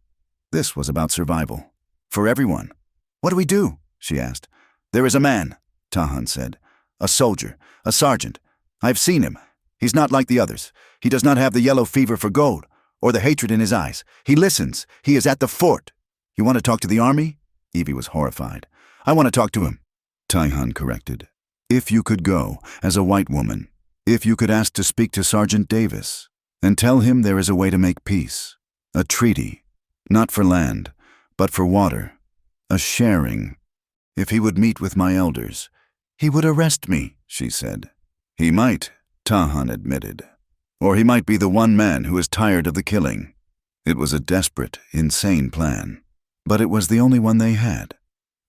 This was about survival. For everyone. "What do we do?" she asked. "There is a man," Tahan said. "A soldier, a sergeant. I've seen him. He's not like the others. He does not have the yellow fever for gold, or the hatred in his eyes. He listens. He is at the fort." "You want to talk to the army?" Evie was horrified. "I want to talk to him," Tahan corrected. "If you could go, as a white woman, if you could ask to speak to Sergeant Davis, and tell him there is a way to make peace, a treaty, not for land, but for water, a sharing. If he would meet with my elders, he would arrest me," she said. "He might," Tahan admitted. "Or he might be the one man who is tired of the killing." It was a desperate, insane plan, but it was the only one they had.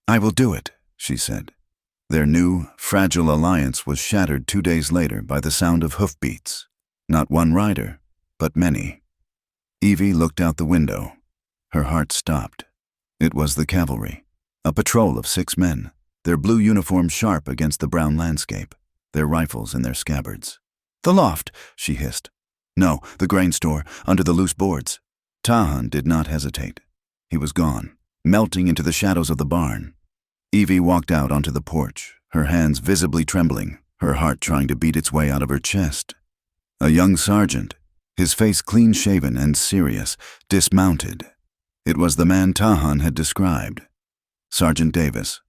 "I will do it," she said. Their new, fragile alliance was shattered 2 days later by the sound of hoofbeats. Not one rider, but many. Evie looked out the window. Her heart stopped. It was the cavalry, a patrol of 6 men, their blue uniforms sharp against the brown landscape, their rifles in their scabbards. "The loft," she hissed. "No, the grain store, under the loose boards." Tahan did not hesitate. He was gone, melting into the shadows of the barn. Evie walked out onto the porch, her hands visibly trembling, her heart trying to beat its way out of her chest. A young sergeant, his face clean-shaven and serious, dismounted. It was the man Tahan had described. "Sergeant Davis."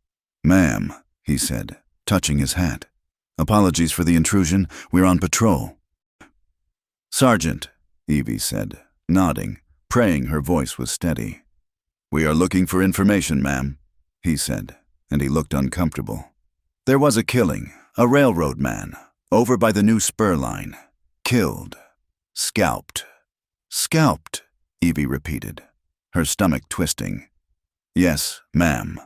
"Ma'am," he said, touching his hat. "Apologies for the intrusion. We're on patrol." "Sergeant," Evie said, nodding, praying her voice was steady. "We are looking for information, ma'am," he said, and he looked uncomfortable. "There was a killing, a railroad man, over by the new spur line. Killed. Scalped." "Scalped," Evie repeated, her stomach twisting. "Yes, ma'am."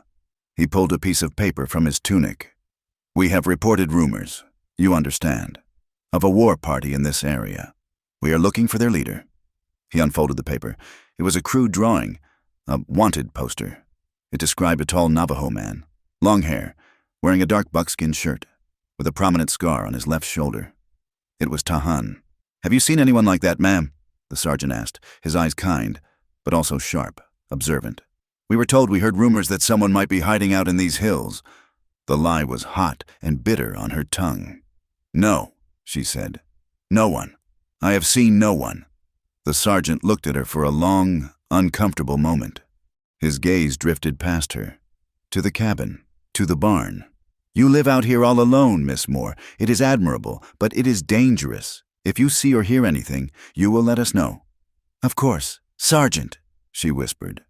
He pulled a piece of paper from his tunic. "We have reported rumors, you understand, of a war party in this area. We are looking for their leader." He unfolded the paper. It was a crude drawing, a wanted poster. It described a tall Navajo man, long hair, wearing a dark buckskin shirt, with a prominent scar on his left shoulder. It was Tahan. "Have you seen anyone like that, ma'am?" the sergeant asked, his eyes kind, but also sharp, observant. "We were told we heard rumors that someone might be hiding out in these hills." The lie was hot and bitter on her tongue. "No," she said. "No one. I have seen no one." The sergeant looked at her for a long, uncomfortable moment. His gaze drifted past her, to the cabin, to the barn. "You live out here all alone, Miss Moore. It is admirable, but it is dangerous. If you see or hear anything, you will let us know." "Of course, Sergeant," she whispered.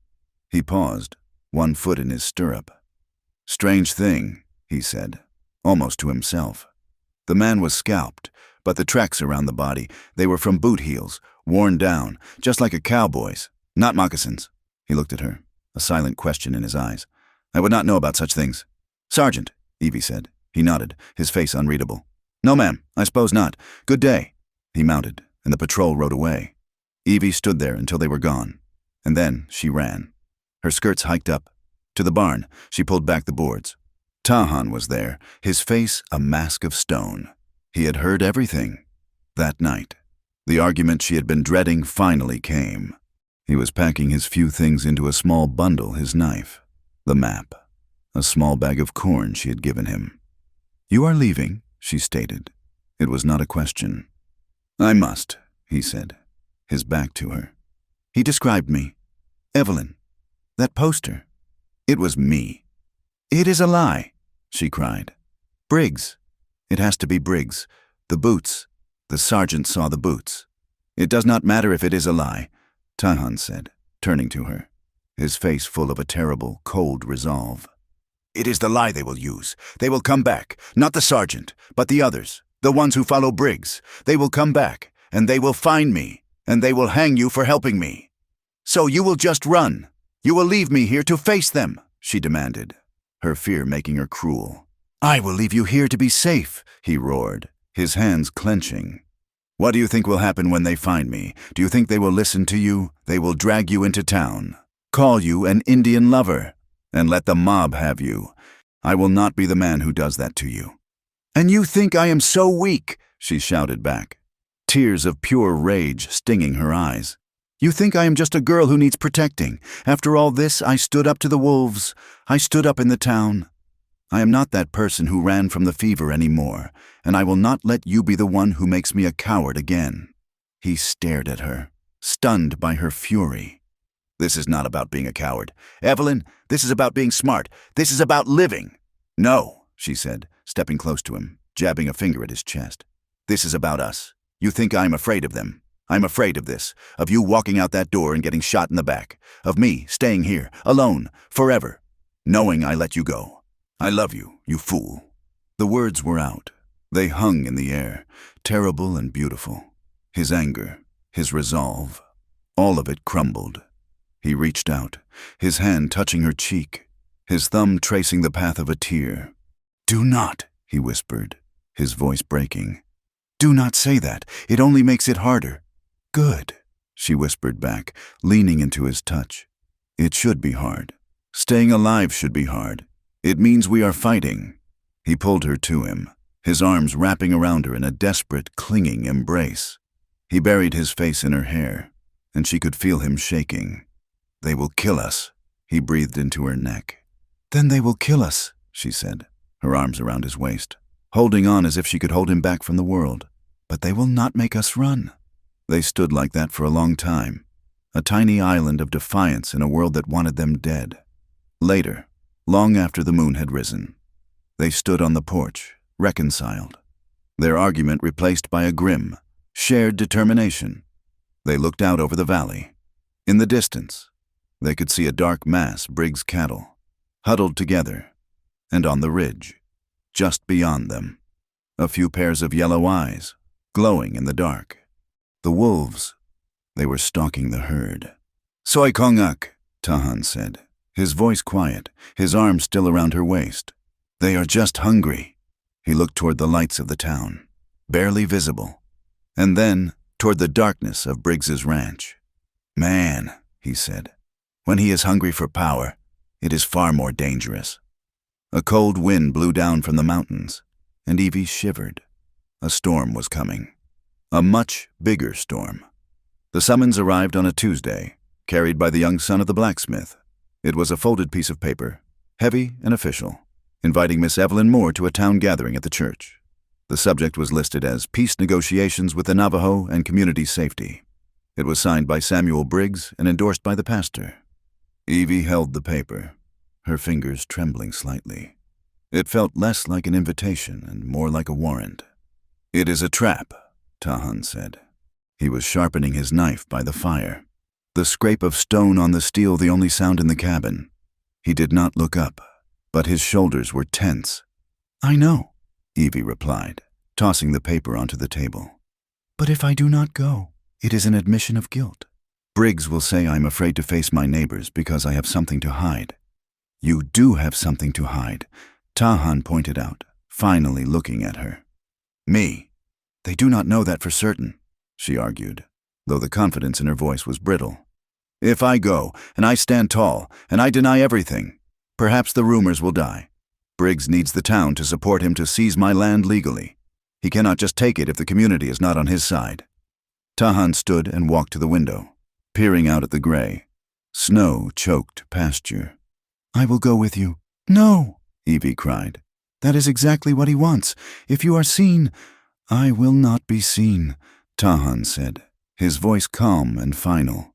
He paused, one foot in his stirrup. "Strange thing," he said, almost to himself. The man was scalped, but the tracks around the body, they were from boot heels, worn down, just like a cowboy's. Not moccasins. He looked at her. a silent question in his eyes. "I would not know about such things." "Sergeant," Evie said. He nodded, his face unreadable. "No, ma'am, I suppose not. Good day." He mounted, and the patrol rode away. Evie stood there until they were gone, and then she ran. Her skirts hiked up. To the barn, she pulled back the boards. Tahan was there, his face a mask of stone. He had heard everything. That night, the argument she had been dreading finally came. He was packing his few things into a small bundle, his knife, the map, a small bag of corn she had given him. "You are leaving," she stated. It was not a question. "I must," he said, his back to her. "He described me. Evelyn. That poster. It was me." "It is a lie," she cried. "Briggs. It has to be Briggs. The boots. The sergeant saw the boots." "It does not matter if it is a lie," Tahan said, turning to her, his face full of a terrible, cold resolve. "It is the lie they will use. They will come back, not the sergeant, but the others, the ones who follow Briggs. They will come back, and they will find me, and they will hang you for helping me. So you will just run. You will leave me here to face them," she demanded, her fear making her cruel. "I will leave you here to be safe," he roared, his hands clenching. "What do you think will happen when they find me? Do you think they will listen to you? They will drag you into town, call you an Indian lover, and let the mob have you. I will not be the man who does that to you." "And you think I am so weak?" she shouted back, tears of pure rage stinging her eyes. "You think I am just a girl who needs protecting? After all this, I stood up to the wolves. I stood up in the town. I am not that person who ran from the fever anymore, and I will not let you be the one who makes me a coward again." He stared at her, stunned by her fury. "This is not about being a coward. Evelyn, this is about being smart. This is about living." "No," she said, stepping close to him, jabbing a finger at his chest. "This is about us. You think I'm afraid of them. I'm afraid of this, of you walking out that door and getting shot in the back, of me staying here, alone, forever, knowing I let you go. I love you, you fool." The words were out. They hung in the air, terrible and beautiful. His anger, his resolve, all of it crumbled. He reached out, his hand touching her cheek, his thumb tracing the path of a tear. "Do not," he whispered, his voice breaking. "Do not say that. It only makes it harder." "Good," she whispered back, leaning into his touch. "It should be hard. Staying alive should be hard. It means we are fighting." He pulled her to him, his arms wrapping around her in a desperate, clinging embrace. He buried his face in her hair, and she could feel him shaking. "They will kill us," he breathed into her neck. "Then they will kill us," she said, her arms around his waist, holding on as if she could hold him back from the world. "But they will not make us run." They stood like that for a long time, a tiny island of defiance in a world that wanted them dead. Later, long after the moon had risen, they stood on the porch, reconciled, their argument replaced by a grim, shared determination. They looked out over the valley. In the distance, they could see a dark mass, Briggs cattle, huddled together, and on the ridge, just beyond them, a few pairs of yellow eyes, glowing in the dark. The wolves, they were stalking the herd. "Soy kongak," Tahan said, his voice quiet, his arm still around her waist. "They are just hungry." He looked toward the lights of the town, barely visible, and then toward the darkness of Briggs's ranch. "Man," he said, "when he is hungry for power, it is far more dangerous." A cold wind blew down from the mountains, and Evie shivered. A storm was coming. A much bigger storm. The summons arrived on a Tuesday, carried by the young son of the blacksmith. It was a folded piece of paper, heavy and official, inviting Miss Evelyn Moore to a town gathering at the church. The subject was listed as Peace Negotiations with the Navajo and Community Safety. It was signed by Samuel Briggs and endorsed by the pastor. Evie held the paper, her fingers trembling slightly. It felt less like an invitation and more like a warrant. "It is a trap," Tahan said. He was sharpening his knife by the fire, the scrape of stone on the steel the only sound in the cabin. He did not look up, but his shoulders were tense. "I know," Evie replied, tossing the paper onto the table. "But if I do not go, it is an admission of guilt. Briggs will say I'm afraid to face my neighbors because I have something to hide. You do have something to hide, Tahan pointed out, finally looking at her. Me. They do not know that for certain, she argued, though the confidence in her voice was brittle. If I go, and I stand tall, and I deny everything, perhaps the rumors will die. Briggs needs the town to support him to seize my land legally. He cannot just take it if the community is not on his side. Tahan stood and walked to the window, peering out at the gray, snow-choked pasture. I will go with you. No, Evie cried. That is exactly what he wants. If you are seen, I will not be seen, Tahan said, his voice calm and final.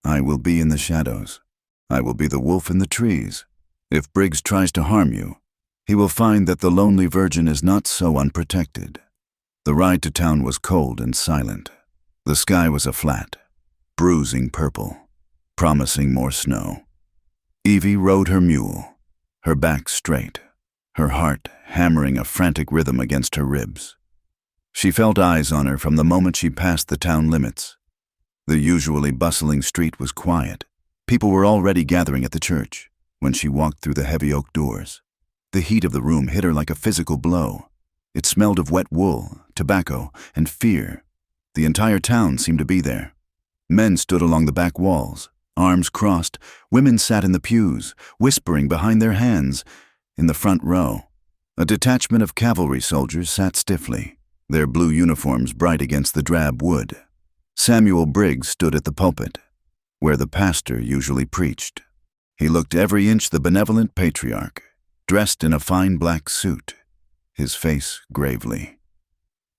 I will be in the shadows. I will be the wolf in the trees. If Briggs tries to harm you, he will find that the lonely virgin is not so unprotected. The ride to town was cold and silent. The sky was a flat, bruising purple, promising more snow. Evie rode her mule, her back straight, her heart hammering a frantic rhythm against her ribs. She felt eyes on her from the moment she passed the town limits. The usually bustling street was quiet. People were already gathering at the church when she walked through the heavy oak doors. The heat of the room hit her like a physical blow. It smelled of wet wool, tobacco, and fear. The entire town seemed to be there. Men stood along the back walls, arms crossed. Women sat in the pews, whispering behind their hands. In the front row, a detachment of cavalry soldiers sat stiffly, their blue uniforms bright against the drab wood. Samuel Briggs stood at the pulpit, where the pastor usually preached. He looked every inch the benevolent patriarch, dressed in a fine black suit, his face gravely.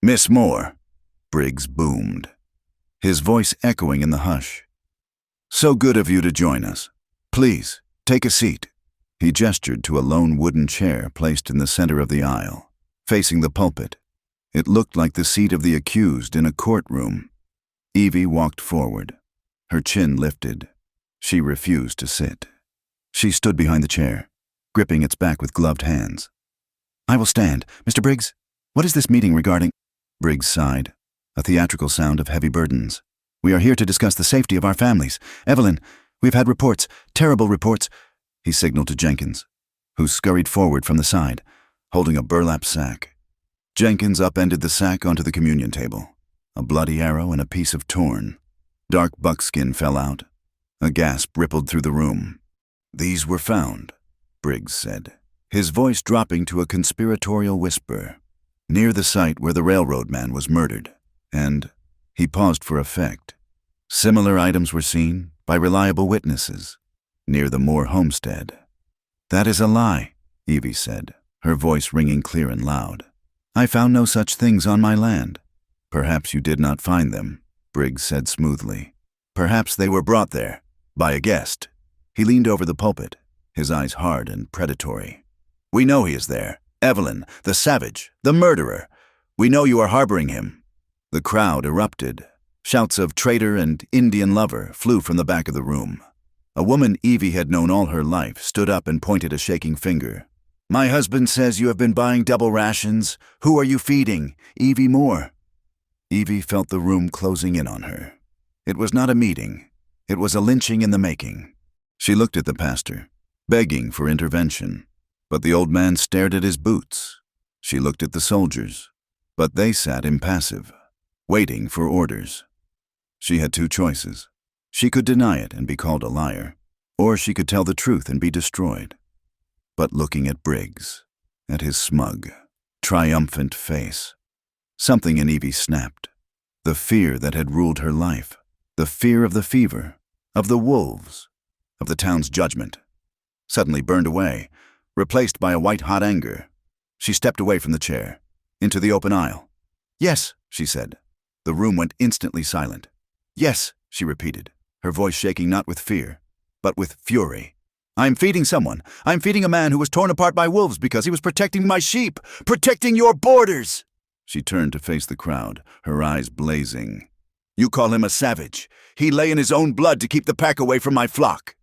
Miss Moore, Briggs boomed, his voice echoing in the hush. So good of you to join us. Please, take a seat. He gestured to a lone wooden chair placed in the center of the aisle, facing the pulpit. It looked like the seat of the accused in a courtroom. Evie walked forward, her chin lifted. She refused to sit. She stood behind the chair, gripping its back with gloved hands. I will stand. Mr. Briggs, what is this meeting regarding? Briggs sighed, a theatrical sound of heavy burdens. We are here to discuss the safety of our families. Evelyn, we've had reports, terrible reports. He signaled to Jenkins, who scurried forward from the side, holding a burlap sack. Jenkins upended the sack onto the communion table. A bloody arrow and a piece of torn, dark buckskin fell out. A gasp rippled through the room. These were found, Briggs said, his voice dropping to a conspiratorial whisper, near the site where the railroad man was murdered, and he paused for effect. Similar items were seen by reliable witnesses near the Moore homestead. That is a lie, Evie said, her voice ringing clear and loud. I found no such things on my land. Perhaps you did not find them, Briggs said smoothly. Perhaps they were brought there, by a guest. He leaned over the pulpit, his eyes hard and predatory. We know he is there. Evelyn, the savage, the murderer. We know you are harboring him. The crowd erupted. Shouts of traitor and Indian lover flew from the back of the room. A woman Evie had known all her life stood up and pointed a shaking finger. My husband says you have been buying double rations. Who are you feeding? Evie Moore. Evie felt the room closing in on her. It was not a meeting. It was a lynching in the making. She looked at the pastor, begging for intervention. But the old man stared at his boots. She looked at the soldiers, but they sat impassive, waiting for orders. She had two choices. She could deny it and be called a liar, or she could tell the truth and be destroyed. But looking at Briggs, at his smug, triumphant face, something in Evie snapped. The fear that had ruled her life, the fear of the fever, of the wolves, of the town's judgment, suddenly burned away, replaced by a white-hot anger. She stepped away from the chair, into the open aisle. Yes, she said. The room went instantly silent. Yes, she repeated, her voice shaking not with fear, but with fury. I'm feeding someone. I'm feeding a man who was torn apart by wolves because he was protecting my sheep, protecting your borders. She turned to face the crowd, her eyes blazing. You call him a savage. He lay in his own blood to keep the pack away from my flock.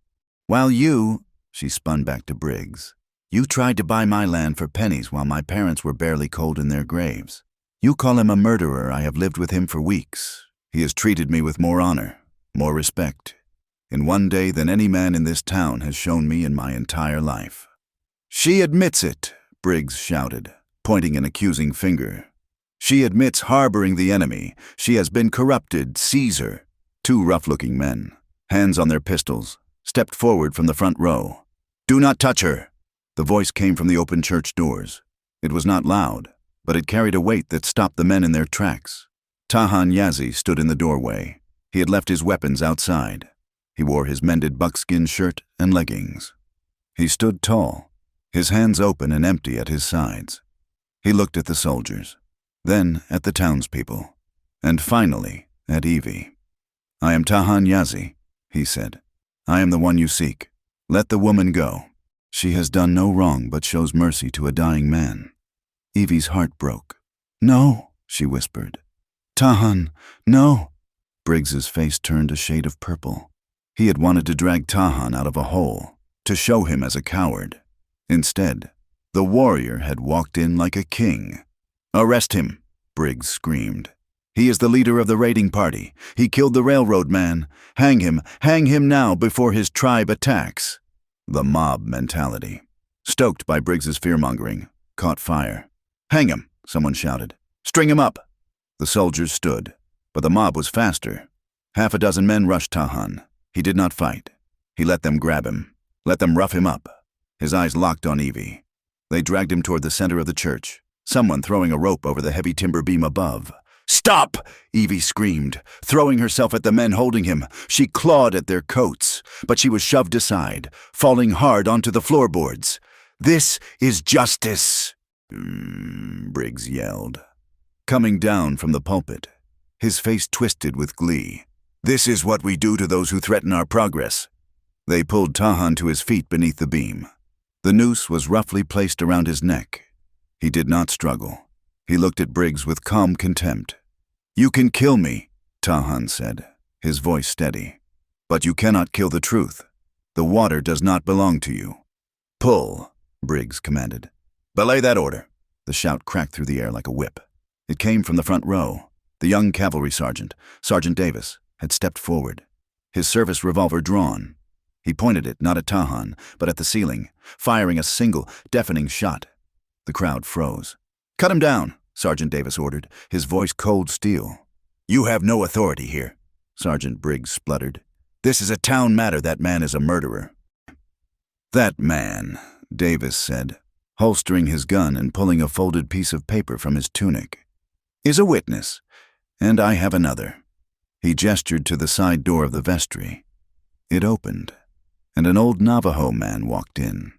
While you, she spun back to Briggs, you tried to buy my land for pennies while my parents were barely cold in their graves. You call him a murderer. I have lived with him for weeks. He has treated me with more honor, more respect, in one day than any man in this town has shown me in my entire life." "She admits it," Briggs shouted, pointing an accusing finger. "She admits harboring the enemy. She has been corrupted. Seize her." Two rough-looking men, hands on their pistols, stepped forward from the front row. "Do not touch her!" The voice came from the open church doors. It was not loud, but it carried a weight that stopped the men in their tracks. Tahan Yazi stood in the doorway. He had left his weapons outside. He wore his mended buckskin shirt and leggings. He stood tall, his hands open and empty at his sides. He looked at the soldiers, then at the townspeople, and finally at Evie. "I am Tahan Yazi," he said. "I am the one you seek. Let the woman go. She has done no wrong but shows mercy to a dying man." Evie's heart broke. "No," she whispered. "Tahan, no." Briggs's face turned a shade of purple. He had wanted to drag Tahan out of a hole, to show him as a coward. Instead, the warrior had walked in like a king. "Arrest him," Briggs screamed. "He is the leader of the raiding party. He killed the railroad man. Hang him now before his tribe attacks." The mob mentality, stoked by Briggs's fear-mongering, caught fire. "Hang him," someone shouted. "String him up." The soldiers stood, but the mob was faster. Half a dozen men rushed Tahan. He did not fight. He let them grab him, let them rough him up. His eyes locked on Evie. They dragged him toward the center of the church, someone throwing a rope over the heavy timber beam above. "Stop!" Evie screamed, throwing herself at the men holding him. She clawed at their coats, but she was shoved aside, falling hard onto the floorboards. "This is justice!" Briggs yelled. Coming down from the pulpit, his face twisted with glee. "This is what we do to those who threaten our progress." They pulled Tahan to his feet beneath the beam. The noose was roughly placed around his neck. He did not struggle. He looked at Briggs with calm contempt. "You can kill me," Tahan said, his voice steady. "But you cannot kill the truth. The water does not belong to you." "Pull," Briggs commanded. "Belay that order." The shout cracked through the air like a whip. It came from the front row. The young cavalry sergeant, Sergeant Davis, had stepped forward, his service revolver drawn. He pointed it not at Tahan, but at the ceiling, firing a single, deafening shot. The crowd froze. "Cut him down," Sergeant Davis ordered, his voice cold steel. "You have no authority here," Sergeant Briggs spluttered. "This is a town matter. That man is a murderer." "That man," Davis said, holstering his gun and pulling a folded piece of paper from his tunic, "is a witness, and I have another." He gestured to the side door of the vestry. It opened, and an old Navajo man walked in.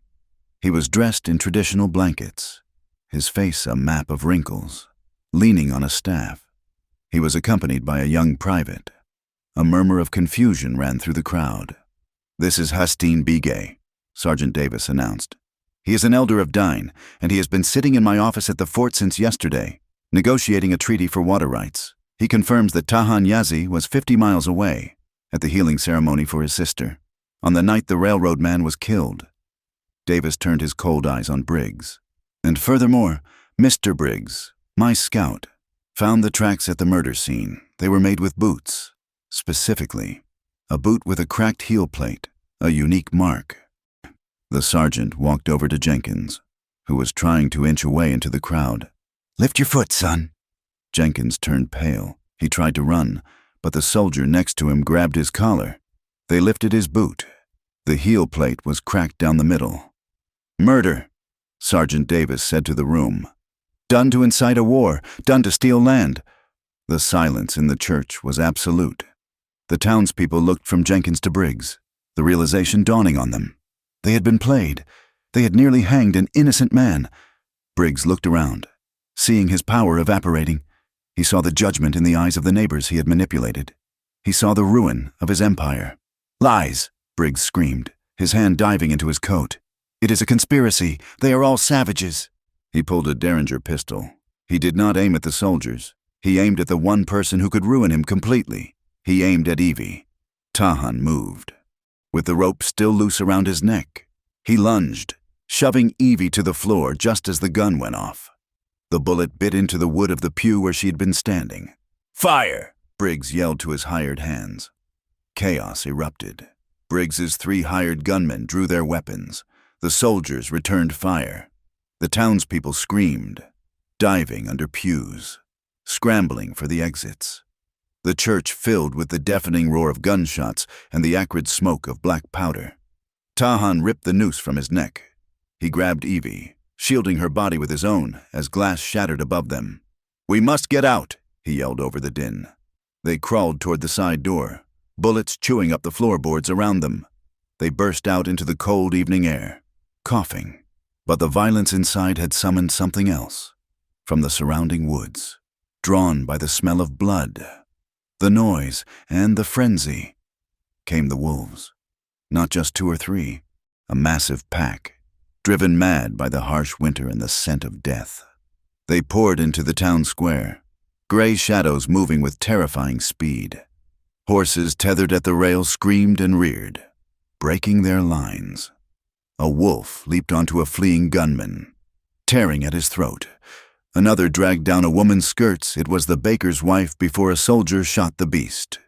He was dressed in traditional blankets, his face a map of wrinkles, leaning on a staff. He was accompanied by a young private. A murmur of confusion ran through the crowd. "This is Hastine Bigay," Sergeant Davis announced. "He is an elder of Dine, and he has been sitting in my office at the fort since yesterday, negotiating a treaty for water rights. He confirms that Tahan Yazi was 50 miles away, at the healing ceremony for his sister, on the night the railroad man was killed." Davis turned his cold eyes on Briggs. "And furthermore, Mr. Briggs, my scout, found the tracks at the murder scene. They were made with boots. Specifically, a boot with a cracked heel plate, a unique mark." The sergeant walked over to Jenkins, who was trying to inch away into the crowd. "Lift your foot, son." Jenkins turned pale. He tried to run, but the soldier next to him grabbed his collar. They lifted his boot. The heel plate was cracked down the middle. "Murder," Sergeant Davis said to the room. "Done to incite a war, done to steal land." The silence in the church was absolute. The townspeople looked from Jenkins to Briggs, the realization dawning on them. They had been played. They had nearly hanged an innocent man. Briggs looked around, seeing his power evaporating. He saw the judgment in the eyes of the neighbors he had manipulated. He saw the ruin of his empire. "Lies!" Briggs screamed, his hand diving into his coat. "It is a conspiracy. They are all savages." He pulled a Derringer pistol. He did not aim at the soldiers. He aimed at the one person who could ruin him completely. He aimed at Evie. Tahan moved. With the rope still loose around his neck, he lunged, shoving Evie to the floor just as the gun went off. The bullet bit into the wood of the pew where she had been standing. "Fire!" Briggs yelled to his hired hands. Chaos erupted. Briggs's 3 hired gunmen drew their weapons. The soldiers returned fire. The townspeople screamed, diving under pews, scrambling for the exits. The church filled with the deafening roar of gunshots and the acrid smoke of black powder. Tahan ripped the noose from his neck. He grabbed Evie, shielding her body with his own as glass shattered above them. "We must get out," he yelled over the din. They crawled toward the side door, bullets chewing up the floorboards around them. They burst out into the cold evening air, coughing. But the violence inside had summoned something else. From the surrounding woods, drawn by the smell of blood, the noise, and the frenzy, came the wolves. Not just 2 or 3, a massive pack, driven mad by the harsh winter and the scent of death. They poured into the town square, gray shadows moving with terrifying speed. Horses tethered at the rails screamed and reared, breaking their lines. A wolf leaped onto a fleeing gunman, tearing at his throat. Another dragged down a woman's skirts. It was the baker's wife before a soldier shot the beast.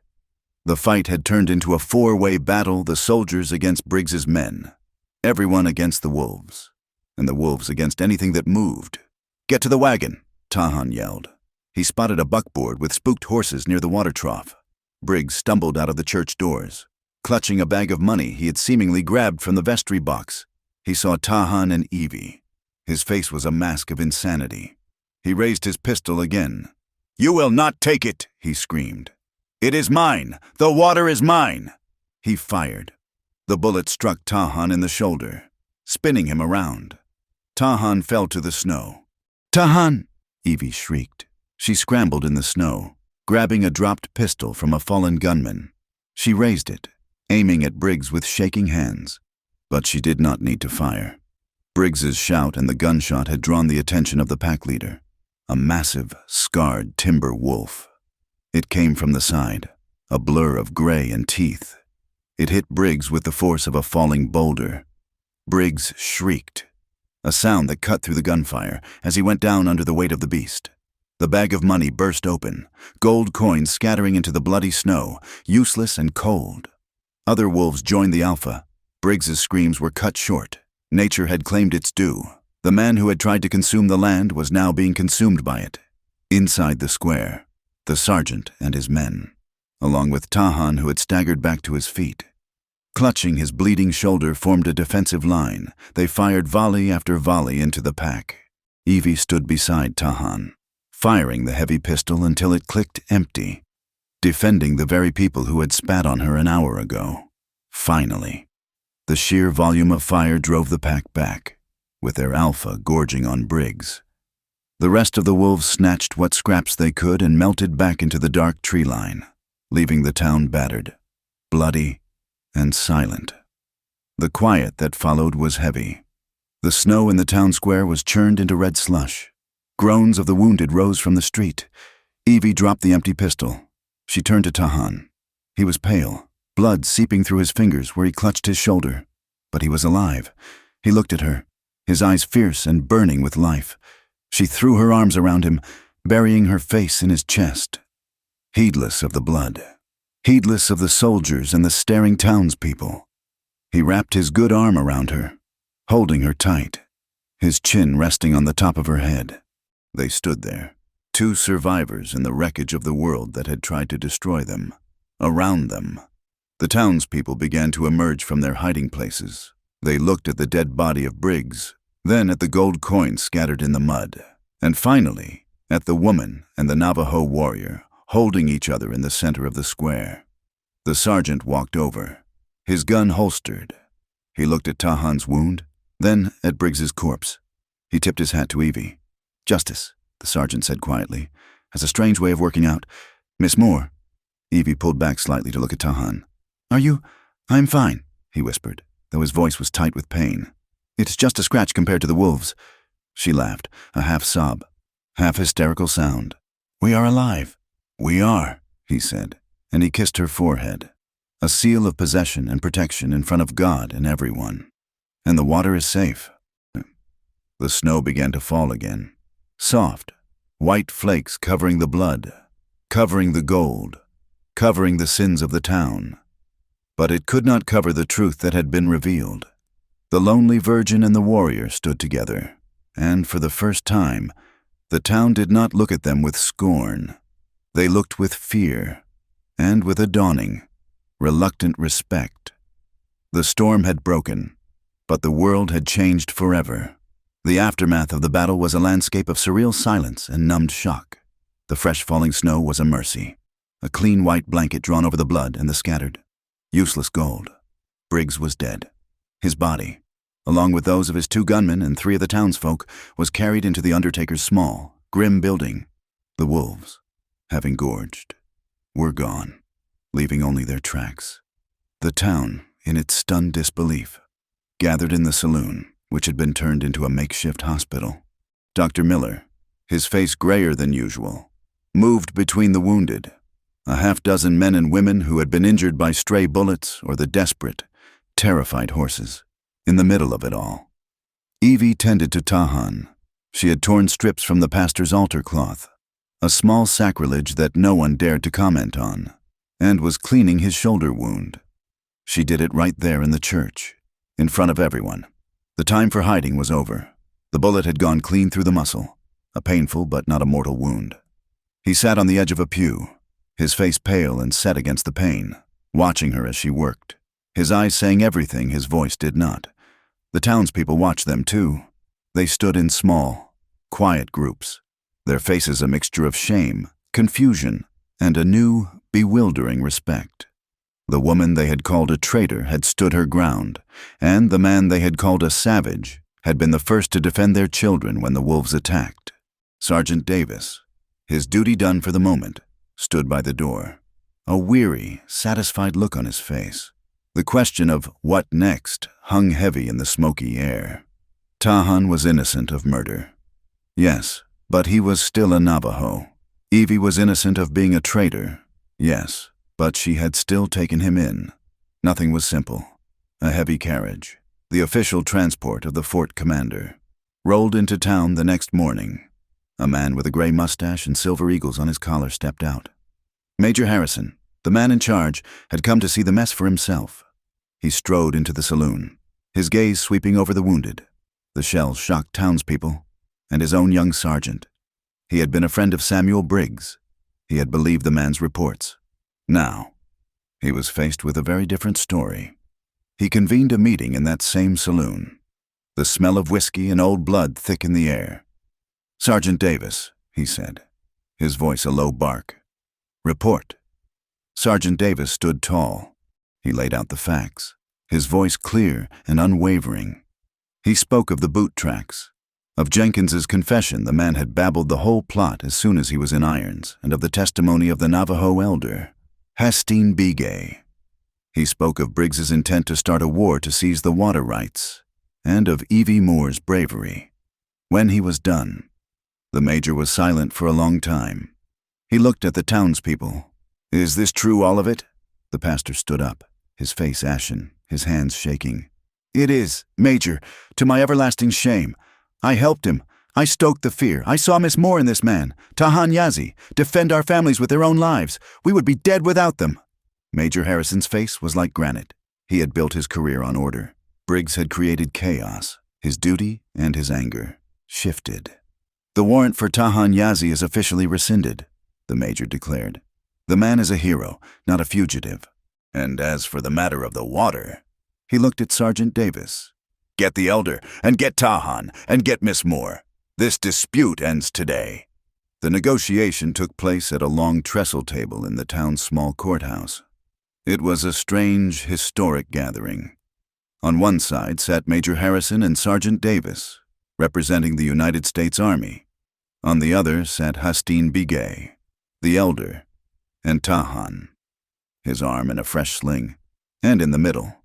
The fight had turned into a 4-way battle, the soldiers against Briggs's men, everyone against the wolves, and the wolves against anything that moved. "Get to the wagon," Tahan yelled. He spotted a buckboard with spooked horses near the water trough. Briggs stumbled out of the church doors, clutching a bag of money he had seemingly grabbed from the vestry box. He saw Tahan and Evie. His face was a mask of insanity. He raised his pistol again. "You will not take it," he screamed. "It is mine! The water is mine!" He fired. The bullet struck Tahan in the shoulder, spinning him around. Tahan fell to the snow. "Tahan!" Evie shrieked. She scrambled in the snow, grabbing a dropped pistol from a fallen gunman. She raised it, aiming at Briggs with shaking hands. But she did not need to fire. Briggs's shout and the gunshot had drawn the attention of the pack leader, a massive, scarred timber wolf. It came from the side, a blur of gray and teeth. It hit Briggs with the force of a falling boulder. Briggs shrieked, a sound that cut through the gunfire as he went down under the weight of the beast. The bag of money burst open, gold coins scattering into the bloody snow, useless and cold. Other wolves joined the alpha. Briggs's screams were cut short. Nature had claimed its due. The man who had tried to consume the land was now being consumed by it. Inside the square, the sergeant and his men, along with Tahan, who had staggered back to his feet. Clutching his bleeding shoulder, formed a defensive line. They fired volley after volley into the pack. Evie stood beside Tahan, firing the heavy pistol until it clicked empty, defending the very people who had spat on her an hour ago. Finally, the sheer volume of fire drove the pack back, with their alpha gorging on Briggs. The rest of the wolves snatched what scraps they could and melted back into the dark tree line, leaving the town battered, bloody, and silent. The quiet that followed was heavy. The snow in the town square was churned into red slush. Groans of the wounded rose from the street. Evie dropped the empty pistol. She turned to Tahan. He was pale, blood seeping through his fingers where he clutched his shoulder. But he was alive. He looked at her, his eyes fierce and burning with life. She threw her arms around him, burying her face in his chest. Heedless of the blood, heedless of the soldiers and the staring townspeople, he wrapped his good arm around her, holding her tight, his chin resting on the top of her head. They stood there, 2 survivors in the wreckage of the world that had tried to destroy them. Around them, the townspeople began to emerge from their hiding places. They looked at the dead body of Briggs, then at the gold coins scattered in the mud, and finally at the woman and the Navajo warrior holding each other in the center of the square. The sergeant walked over, his gun holstered. He looked at Tahan's wound, then at Briggs's corpse. He tipped his hat to Evie. "Justice," the sergeant said quietly, "has a strange way of working out. Miss Moore." Evie pulled back slightly to look at Tahan. "Are you—" "I'm fine," he whispered, though his voice was tight with pain. "It's just a scratch compared to the wolves." She laughed, a half sob, half hysterical sound. "We are alive." "We are," he said, and he kissed her forehead, a seal of possession and protection in front of God and everyone. "And the water is safe." The snow began to fall again, soft, white flakes covering the blood, covering the gold, covering the sins of the town. But it could not cover the truth that had been revealed. The lonely virgin and the warrior stood together, and for the first time, the town did not look at them with scorn. They looked with fear, and with a dawning, reluctant respect. The storm had broken, but the world had changed forever. The aftermath of the battle was a landscape of surreal silence and numbed shock. The fresh falling snow was a mercy, a clean white blanket drawn over the blood and the scattered, useless gold. Briggs was dead. His body, along with those of his 2 gunmen and 3 of the townsfolk, was carried into the undertaker's small, grim building. The wolves, having gorged, were gone, leaving only their tracks. The town, in its stunned disbelief, gathered in the saloon, which had been turned into a makeshift hospital. Dr. Miller, his face grayer than usual, moved between the wounded, a half-dozen men and women who had been injured by stray bullets or the desperate, terrified horses. In the middle of it all, Evie tended to Tahan. She had torn strips from the pastor's altar cloth, a small sacrilege that no one dared to comment on, and was cleaning his shoulder wound. She did it right there in the church, in front of everyone. The time for hiding was over. The bullet had gone clean through the muscle, a painful but not a mortal wound. He sat on the edge of a pew, his face pale and set against the pain, watching her as she worked, his eyes saying everything his voice did not. The townspeople watched them too. They stood in small, quiet groups, their faces a mixture of shame, confusion, and a new, bewildering respect. The woman they had called a traitor had stood her ground, and the man they had called a savage had been the first to defend their children when the wolves attacked. Sergeant Davis, his duty done for the moment, stood by the door, a weary, satisfied look on his face. The question of what next hung heavy in the smoky air. Tahan was innocent of murder. Yes, but he was still a Navajo. Evie was innocent of being a traitor. Yes, but she had still taken him in. Nothing was simple. A heavy carriage, the official transport of the fort commander, rolled into town the next morning. A man with a gray mustache and silver eagles on his collar stepped out. Major Harrison, the man in charge, had come to see the mess for himself. He strode into the saloon, his gaze sweeping over the wounded, the shells shocked townspeople, and his own young sergeant. He had been a friend of Samuel Briggs. He had believed the man's reports. Now, he was faced with a very different story. He convened a meeting in that same saloon. The smell of whiskey and old blood thick in the air. "Sergeant Davis," he said, his voice a low bark. "Report." Sergeant Davis stood tall. He laid out the facts, his voice clear and unwavering. He spoke of the boot tracks, of Jenkins's confession the man had babbled the whole plot as soon as he was in irons, and of the testimony of the Navajo elder, Hastine Begay. He spoke of Briggs's intent to start a war to seize the water rights, and of Evie Moore's bravery. When he was done, the major was silent for a long time. He looked at the townspeople. "Is this true, all of it?" The pastor stood up, his face ashen, his hands shaking. "It is, Major, to my everlasting shame. I helped him. I stoked the fear. I saw Miss Moore in this man, Tahan Yazi, defend our families with their own lives. We would be dead without them." Major Harrison's face was like granite. He had built his career on order. Briggs had created chaos. His duty and his anger shifted. "The warrant for Tahan Yazi is officially rescinded," the major declared. "The man is a hero, not a fugitive. And as for the matter of the water," he looked at Sergeant Davis, "get the elder, and get Tahan, and get Miss Moore. This dispute ends today." The negotiation took place at a long trestle table in the town's small courthouse. It was a strange, historic gathering. On one side sat Major Harrison and Sergeant Davis, representing the United States Army. On the other sat Hastine Begay, the elder, and Tahan, his arm in a fresh sling. And in the middle,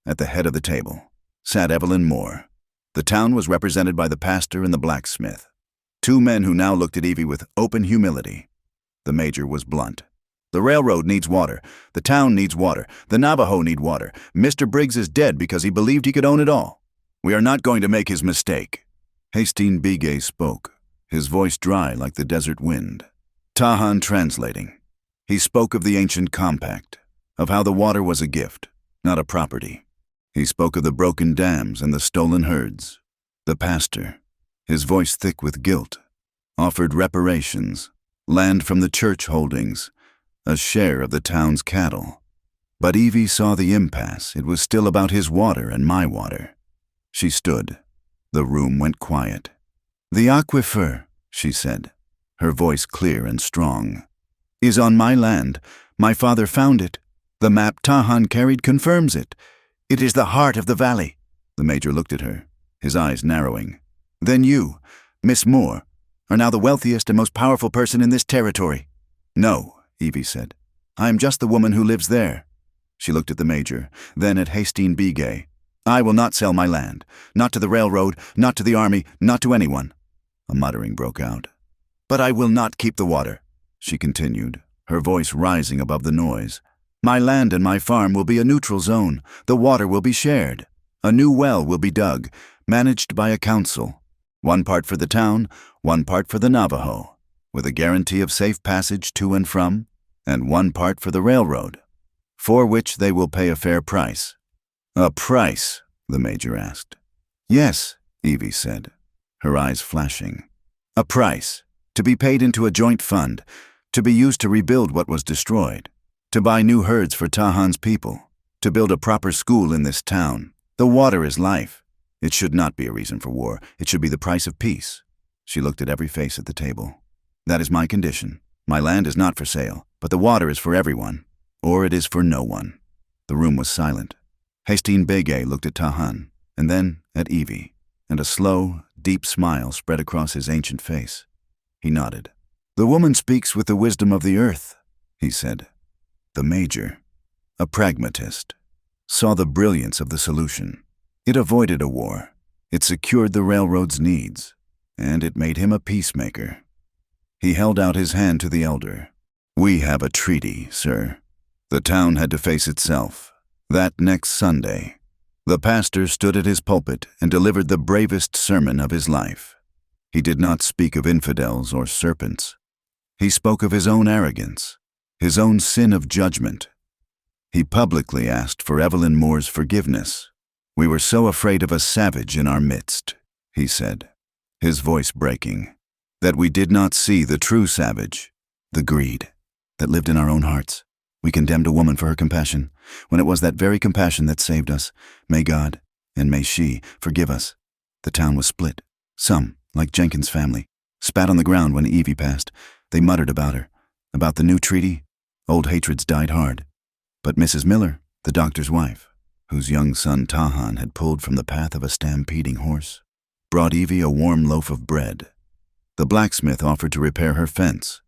at the head of the table, sat Evelyn Moore. The town was represented by the pastor and the blacksmith, 2 men who now looked at Evie with open humility. The major was blunt. "The railroad needs water. The town needs water. The Navajo need water. Mr. Briggs is dead because he believed he could own it all. We are not going to make his mistake." Hastine Begay spoke, his voice dry like the desert wind. Tahan translating. He spoke of the ancient compact, of how the water was a gift, not a property. He spoke of the broken dams and the stolen herds. The pastor, his voice thick with guilt, offered reparations, land from the church holdings, a share of the town's cattle. But Evie saw the impasse. It was still about his water and my water. She stood. The room went quiet. "The aquifer," she said, her voice clear and strong, "is on my land. My father found it. The map Tahan carried confirms it. It is the heart of the valley." The major looked at her, his eyes narrowing. "Then you, Miss Moore, are now the wealthiest and most powerful person in this territory." "No," Evie said. "I am just the woman who lives there." She looked at the major, then at Hastine Begay. "I will not sell my land. Not to the railroad, not to the army, not to anyone." A muttering broke out. "But I will not keep the water," she continued, her voice rising above the noise. "My land and my farm will be a neutral zone. The water will be shared. A new well will be dug, managed by a council. One part for the town, one part for the Navajo, with a guarantee of safe passage to and from, and one part for the railroad, for which they will pay a fair price." "A price?" the major asked. "Yes," Evie said, her eyes flashing. "A price, to be paid into a joint fund, to be used to rebuild what was destroyed, to buy new herds for Tahan's people, to build a proper school in this town. The water is life. It should not be a reason for war. It should be the price of peace." She looked at every face at the table. "That is my condition. My land is not for sale, but the water is for everyone, or it is for no one." The room was silent. Hastine Begay looked at Tahan, and then at Evie, and a slow, deep smile spread across his ancient face. He nodded. "The woman speaks with the wisdom of the earth," he said. The major, a pragmatist, saw the brilliance of the solution. It avoided a war, it secured the railroad's needs, and it made him a peacemaker. He held out his hand to the elder. "We have a treaty, sir." The town had to face itself. That next Sunday, the pastor stood at his pulpit and delivered the bravest sermon of his life. He did not speak of infidels or serpents. He spoke of his own arrogance, his own sin of judgment. He publicly asked for Evelyn Moore's forgiveness. "We were so afraid of a savage in our midst," he said, his voice breaking, "that we did not see the true savage, the greed, that lived in our own hearts. We condemned a woman for her compassion, when it was that very compassion that saved us. May God, and may she, forgive us." The town was split. Some, like Jenkins' family, spat on the ground when Evie passed. They muttered about her, about the new treaty. Old hatreds died hard. But Mrs. Miller, the doctor's wife, whose young son Tahan had pulled from the path of a stampeding horse, brought Evie a warm loaf of bread. The blacksmith offered to repair her fence,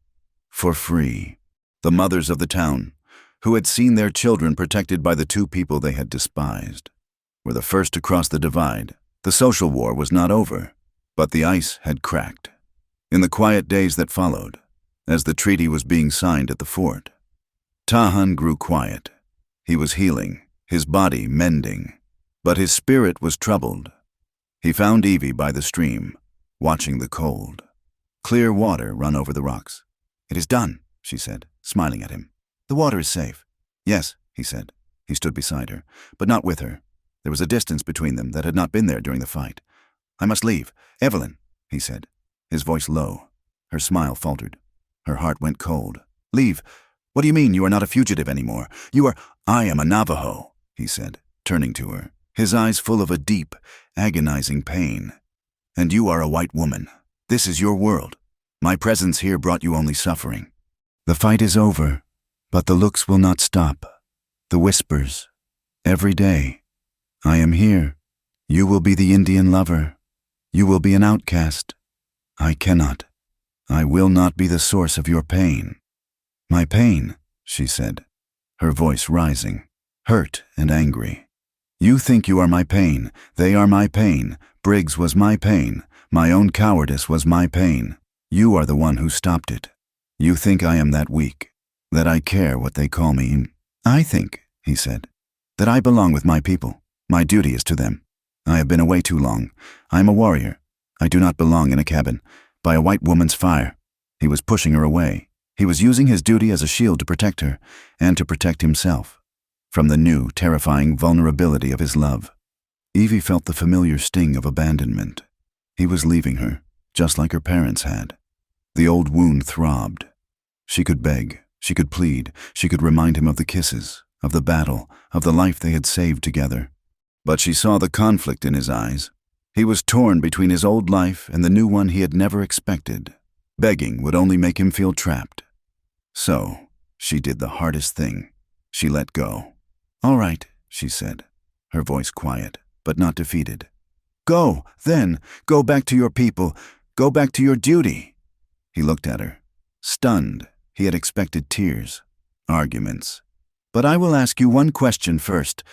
for free. The mothers of the town, who had seen their children protected by the two people they had despised, were the first to cross the divide. The social war was not over, but the ice had cracked. In the quiet days that followed, as the treaty was being signed at the fort, Tahan grew quiet. He was healing, his body mending, but his spirit was troubled. He found Evie by the stream, watching the cold, clear water run over the rocks. "It is done," she said, smiling at him. "The water is safe." "Yes," he said. He stood beside her, but not with her. There was a distance between them that had not been there during the fight. "I must leave. Evelyn," he said, his voice low. Her smile faltered. Her heart went cold. "Leave? What do you mean you are not a fugitive anymore? You are—" "I am a Navajo," he said, turning to her, his eyes full of a deep, agonizing pain. "And you are a white woman. This is your world. My presence here brought you only suffering. The fight is over, but the looks will not stop. The whispers. Every day. I am here. You will be the Indian lover. You will be an outcast. I cannot. I will not be the source of your pain." "My pain," she said, her voice rising, hurt and angry. "You think you are my pain. They are my pain. Briggs was my pain. My own cowardice was my pain. You are the one who stopped it. You think I am that weak, that I care what they call me." "I think," he said, "that I belong with my people. My duty is to them. I have been away too long. I am a warrior. I do not belong in a cabin, by a white woman's fire." He was pushing her away. He was using his duty as a shield to protect her, and to protect himself. from the new, terrifying vulnerability of his love. Evie felt the familiar sting of abandonment. He was leaving her, just like her parents had. The old wound throbbed. She could beg, she could plead, she could remind him of the kisses, of the battle, of the life they had saved together. But she saw the conflict in his eyes. He was torn between his old life and the new one he had never expected. Begging would only make him feel trapped. So, she did the hardest thing. She let go. "All right," she said, her voice quiet, but not defeated. "Go, then. Go back to your people. Go back to your duty." He looked at her. Stunned, he had expected tears, arguments. "But I will ask you one question first.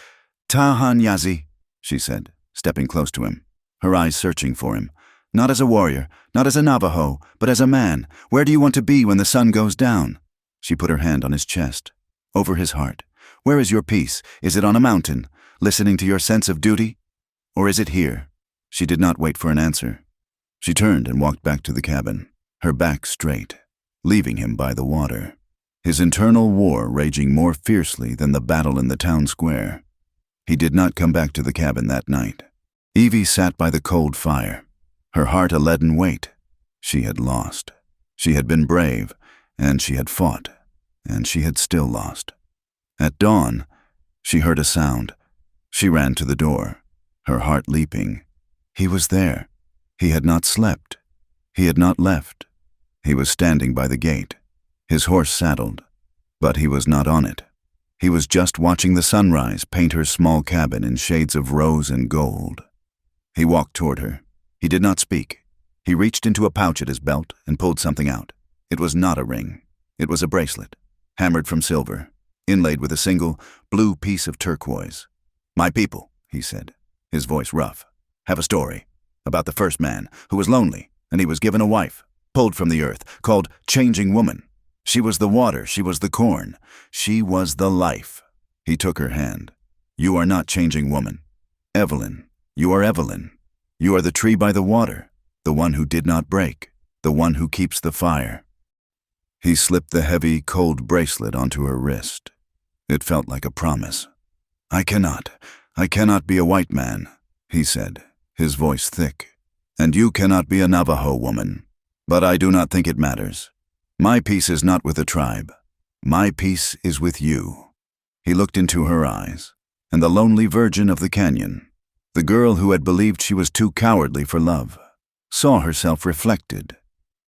Tahan Yazi," she said, stepping close to him, her eyes searching for him. "Not as a warrior, not as a Navajo, but as a man. Where do you want to be when the sun goes down?" She put her hand on his chest, over his heart. "Where is your peace? Is it on a mountain, listening to your sense of duty? Or is it here?" She did not wait for an answer. She turned and walked back to the cabin, her back straight, leaving him by the water, his internal war raging more fiercely than the battle in the town square. He did not come back to the cabin that night. Evie sat by the cold fire, her heart a leaden weight. She had lost. She had been brave, and she had fought, and she had still lost. At dawn, she heard a sound. She ran to the door, her heart leaping. He was there. He had not slept. He had not left. He was standing by the gate, his horse saddled, but he was not on it. He was just watching the sunrise paint her small cabin in shades of rose and gold. He walked toward her. He did not speak. He reached into a pouch at his belt and pulled something out. It was not a ring. It was a bracelet, hammered from silver, inlaid with a single blue piece of turquoise. "My people," he said, his voice rough, "have a story about the first man who was lonely, and he was given a wife, pulled from the earth, called Changing Woman. She was the water, she was the corn, she was the life." He took her hand. "You are not Changing Woman. Evelyn, you are Evelyn. You are the tree by the water, the one who did not break, the one who keeps the fire." He slipped the heavy, cold bracelet onto her wrist. It felt like a promise. I cannot be a white man," he said, his voice thick. "And you cannot be a Navajo woman. But I do not think it matters. My peace is not with the tribe. My peace is with you." He looked into her eyes, and the lonely virgin of the canyon, the girl who had believed she was too cowardly for love, saw herself reflected,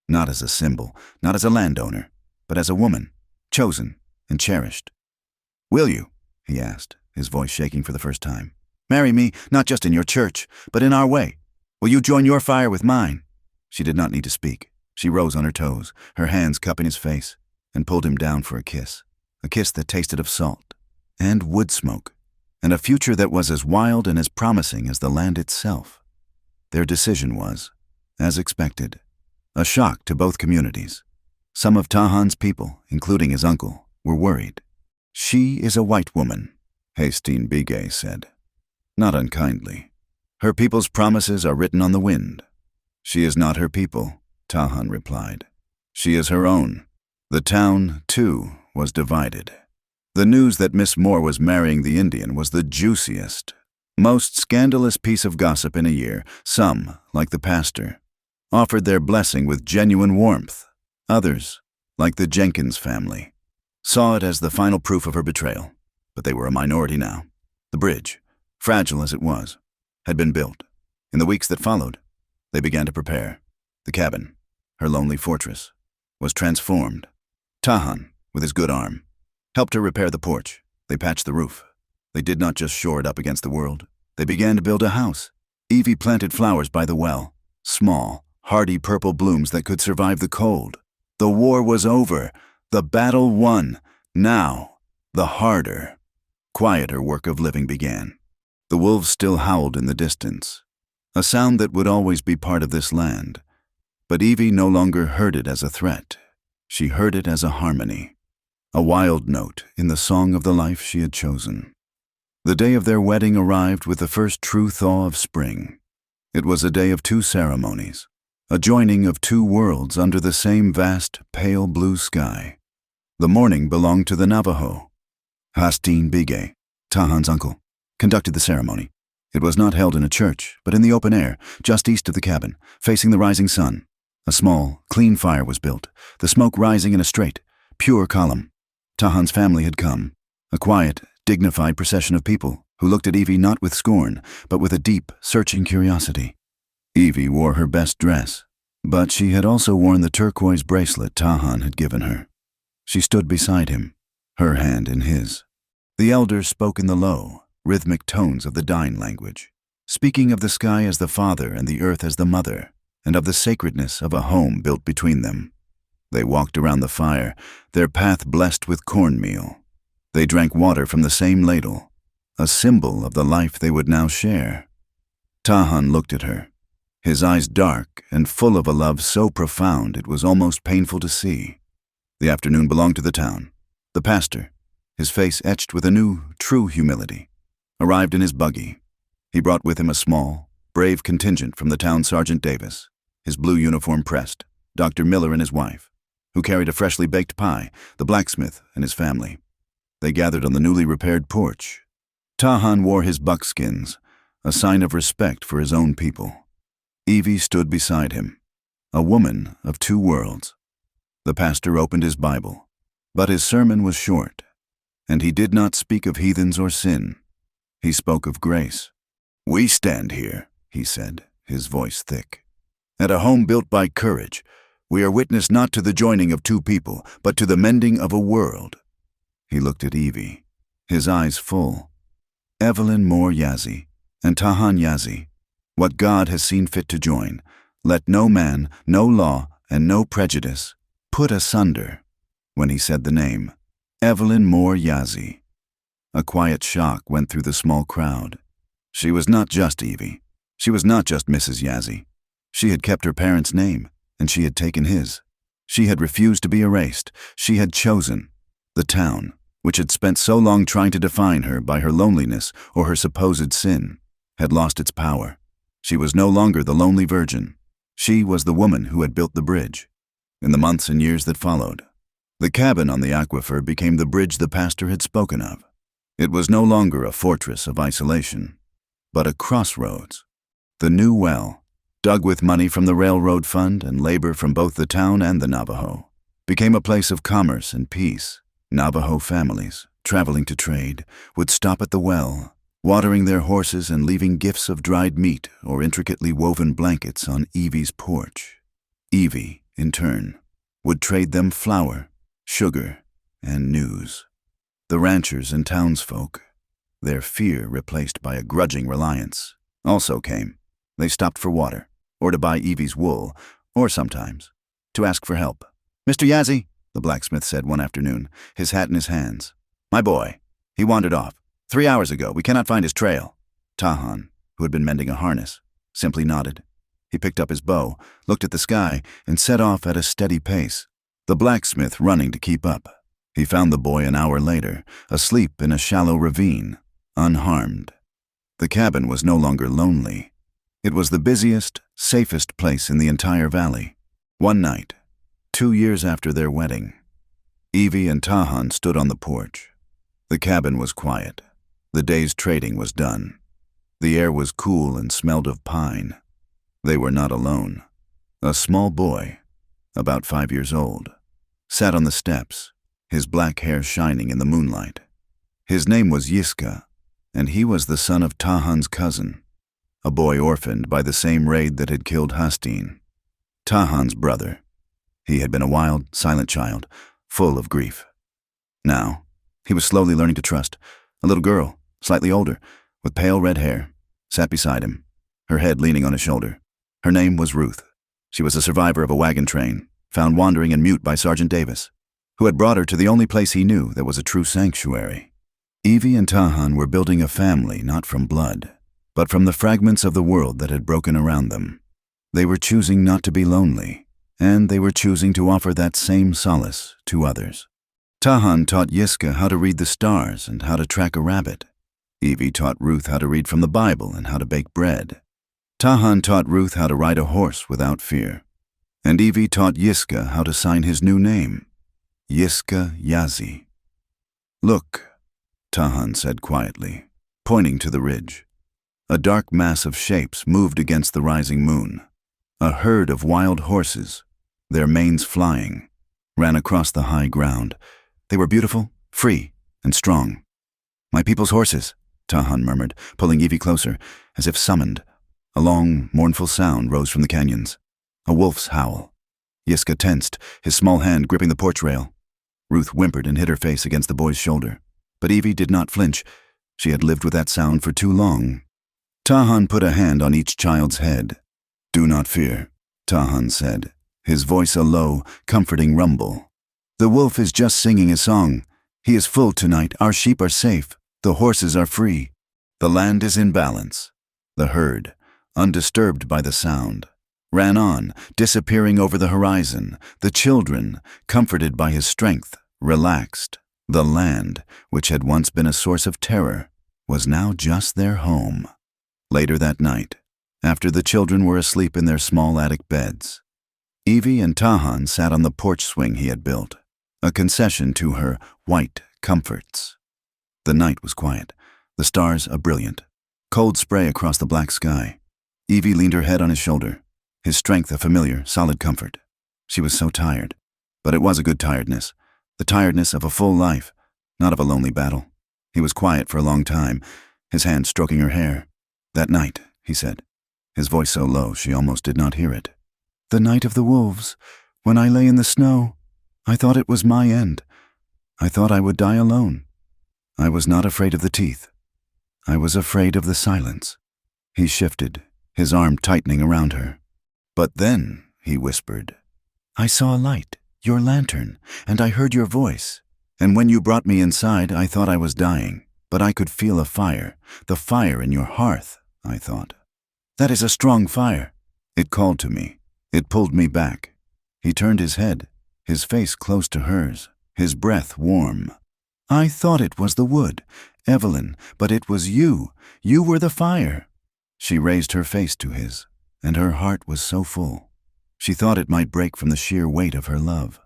not as a symbol, not as a landowner, but as a woman, chosen and cherished. "Will you?" he asked, his voice shaking for the first time. "Marry me, not just in your church, but in our way. Will you join your fire with mine?" She did not need to speak. She rose on her toes, her hands cupping his face, and pulled him down for a kiss that tasted of salt and wood smoke, and a future that was as wild and as promising as the land itself. Their decision was, as expected, a shock to both communities. Some of Tahan's people, including his uncle, were worried. "She is a white woman," Hastine Bigay said, not unkindly. "Her people's promises are written on the wind." "She is not her people," Tahan replied. "She is her own." The town, too, was divided. The news that Miss Moore was marrying the Indian was the juiciest, most scandalous piece of gossip in a year. Some, like the pastor, offered their blessing with genuine warmth. Others, like the Jenkins family, saw it as the final proof of her betrayal. But they were a minority now. The bridge, fragile as it was, had been built. In the weeks that followed, they began to prepare. The cabin, her lonely fortress, was transformed. Tahan, with his good arm, helped her repair the porch. They patched the roof. They did not just shore it up against the world. They began to build a house. Evie planted flowers by the well, small, hardy purple blooms that could survive the cold. The war was over. The battle won. Now, the harder, quieter work of living began. The wolves still howled in the distance, a sound that would always be part of this land. But Evie no longer heard it as a threat. She heard it as a harmony, a wild note in the song of the life she had chosen. The day of their wedding arrived with the first true thaw of spring. It was a day of two ceremonies, a joining of two worlds under the same vast, pale blue sky. The morning belonged to the Navajo, Hastine Bigay, Tahan's uncle, conducted the ceremony. It was not held in a church, but in the open air, just east of the cabin, facing the rising sun. A small, clean fire was built, the smoke rising in a straight, pure column. Tahan's family had come, a quiet, dignified procession of people who looked at Evie not with scorn, but with a deep, searching curiosity. Evie wore her best dress, but she had also worn the turquoise bracelet Tahan had given her. She stood beside him, her hand in his. The elders spoke in the low, rhythmic tones of the Dine language, speaking of the sky as the father and the earth as the mother, and of the sacredness of a home built between them. They walked around the fire, their path blessed with cornmeal. They drank water from the same ladle, a symbol of the life they would now share. Tahan looked at her, his eyes dark and full of a love so profound it was almost painful to see. The afternoon belonged to the town. The pastor, his face etched with a new, true humility, arrived in his buggy. He brought with him a small, brave contingent from the town Sergeant Davis, his blue uniform pressed, Dr. Miller and his wife, who carried a freshly baked pie, the blacksmith and his family. They gathered on the newly repaired porch. Tahan wore his buckskins, a sign of respect for his own people. Evie stood beside him, a woman of two worlds. The pastor opened his Bible, but his sermon was short, and he did not speak of heathens or sin. He spoke of grace. "We stand here," he said, his voice thick, "at a home built by courage. We are witness not to the joining of two people, but to the mending of a world." He looked at Evie, his eyes full. "Evelyn Moore Yazzie and Tahan Yazzie, what God has seen fit to join, let no man, no law, and no prejudice put asunder." When he said the name, Evelyn Moore Yazzie, a quiet shock went through the small crowd. She was not just Evie. She was not just Mrs. Yazzie. She had kept her parents' name, and she had taken his. She had refused to be erased. She had chosen. The town, which had spent so long trying to define her by her loneliness or her supposed sin, had lost its power. She was no longer the lonely virgin. She was the woman who had built the bridge. In the months and years that followed, the cabin on the aquifer became the bridge the pastor had spoken of. It was no longer a fortress of isolation, but a crossroads. The new well, dug with money from the railroad fund and labor from both the town and the Navajo, became a place of commerce and peace. Navajo families, traveling to trade, would stop at the well, watering their horses and leaving gifts of dried meat or intricately woven blankets on Evie's porch. Evie, in turn, would trade them flour, sugar, and news. The ranchers and townsfolk, their fear replaced by a grudging reliance, also came. They stopped for water, or to buy Evie's wool, or sometimes to ask for help. "Mr. Yazzie," the blacksmith said one afternoon, his hat in his hands. "My boy. He wandered off. 3 hours ago. We cannot find his trail." Tahan, who had been mending a harness, simply nodded. He picked up his bow, looked at the sky, and set off at a steady pace, the blacksmith running to keep up. He found the boy an hour later, asleep in a shallow ravine, unharmed. The cabin was no longer lonely. It was the busiest, safest place in the entire valley. One night, 2 years after their wedding, Evie and Tahan stood on the porch. The cabin was quiet. The day's trading was done. The air was cool and smelled of pine. They were not alone. A small boy, about 5 years old, sat on the steps, his black hair shining in the moonlight. His name was Yiska, and he was the son of Tahan's cousin, a boy orphaned by the same raid that had killed Hastin, Tahan's brother. He had been a wild, silent child, full of grief. Now, he was slowly learning to trust. A little girl, slightly older, with pale red hair, sat beside him, her head leaning on his shoulder. Her name was Ruth. She was a survivor of a wagon train, found wandering and mute by Sergeant Davis, who had brought her to the only place he knew that was a true sanctuary. Evie and Tahan were building a family not from blood, but from the fragments of the world that had broken around them. They were choosing not to be lonely, and they were choosing to offer that same solace to others. Tahan taught Yiska how to read the stars and how to track a rabbit. Evie taught Ruth how to read from the Bible and how to bake bread. Tahan taught Ruth how to ride a horse without fear. And Evie taught Yiska how to sign his new name, Yiska Yazzie. Look, Tahan said quietly, pointing to the ridge. A dark mass of shapes moved against the rising moon. A herd of wild horses, their manes flying, ran across the high ground. They were beautiful, free, and strong. "My people's horses," Tahan murmured, pulling Evie closer, as if summoned. A long, mournful sound rose from the canyons. A wolf's howl. Yiska tensed, his small hand gripping the porch rail. Ruth whimpered and hid her face against the boy's shoulder. But Evie did not flinch. She had lived with that sound for too long. Tahan put a hand on each child's head. "Do not fear," Tahan said, his voice a low, comforting rumble. "The wolf is just singing a song. He is full tonight. Our sheep are safe. The horses are free. The land is in balance." The herd, undisturbed by the sound, ran on, disappearing over the horizon. The children, comforted by his strength, relaxed. The land, which had once been a source of terror, was now just their home. Later that night, after the children were asleep in their small attic beds, Evie and Tahan sat on the porch swing he had built, a concession to her white comforts. The night was quiet, the stars a brilliant, cold spray across the black sky. Evie leaned her head on his shoulder, his strength a familiar, solid comfort. She was so tired, but it was a good tiredness, the tiredness of a full life, not of a lonely battle. He was quiet for a long time, his hand stroking her hair. "That night," he said, his voice so low she almost did not hear it. "The night of the wolves, when I lay in the snow, I thought it was my end. I thought I would die alone. I was not afraid of the teeth. I was afraid of the silence." He shifted, his arm tightening around her. "But then," he whispered, "I saw a light, your lantern, and I heard your voice. And when you brought me inside, I thought I was dying, but I could feel a fire, the fire in your hearth, I thought. That is a strong fire." It called to me. It pulled me back. He turned his head, his face close to hers, his breath warm. "I thought it was the wood, Evelyn, but it was you. You were the fire." She raised her face to his, and her heart was so full. She thought it might break from the sheer weight of her love.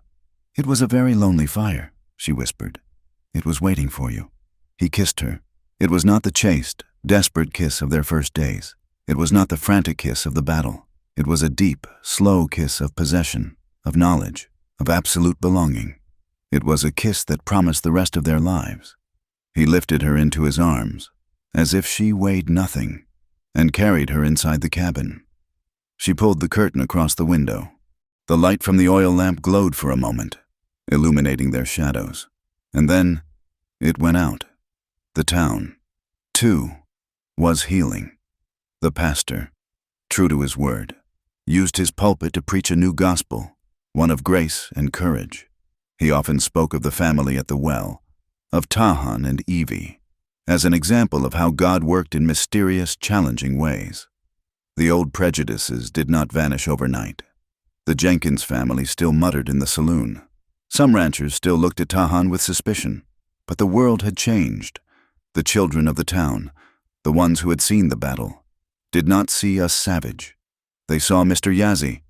"It was a very lonely fire," she whispered. "It was waiting for you." He kissed her. It was not the chaste, desperate kiss of their first days. It was not the frantic kiss of the battle. It was a deep, slow kiss of possession, of knowledge, of absolute belonging. It was a kiss that promised the rest of their lives. He lifted her into his arms, as if she weighed nothing, and carried her inside the cabin. She pulled the curtain across the window. The light from the oil lamp glowed for a moment, illuminating their shadows. And then it went out. The town, too, was healing. The pastor, true to his word, used his pulpit to preach a new gospel, one of grace and courage. He often spoke of the family at the well, of Tahan and Evie, as an example of how God worked in mysterious, challenging ways. The old prejudices did not vanish overnight. The Jenkins family still muttered in the saloon. Some ranchers still looked at Tahan with suspicion, but the world had changed. The children of the town, the ones who had seen the battle, did not see a savage. They saw Mr. Yazzie,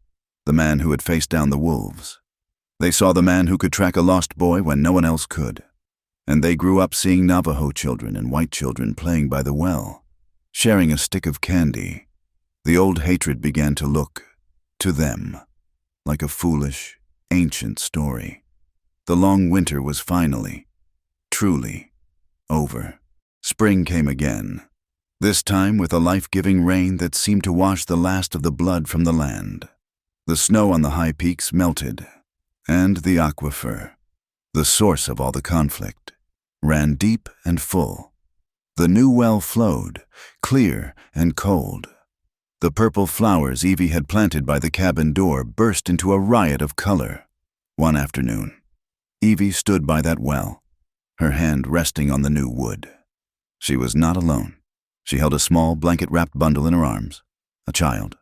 the man who had faced down the wolves. They saw the man who could track a lost boy when no one else could. And they grew up seeing Navajo children and white children playing by the well, sharing a stick of candy. The old hatred began to look, to them, like a foolish, ancient story. The long winter was finally, truly, over. Spring came again, this time with a life-giving rain that seemed to wash the last of the blood from the land. The snow on the high peaks melted, and the aquifer, the source of all the conflict, ran deep and full. The new well flowed, clear and cold. The purple flowers Evie had planted by the cabin door burst into a riot of color. One afternoon, Evie stood by that well, her hand resting on the new wood. She was not alone. She held a small, blanket-wrapped bundle in her arms. A child,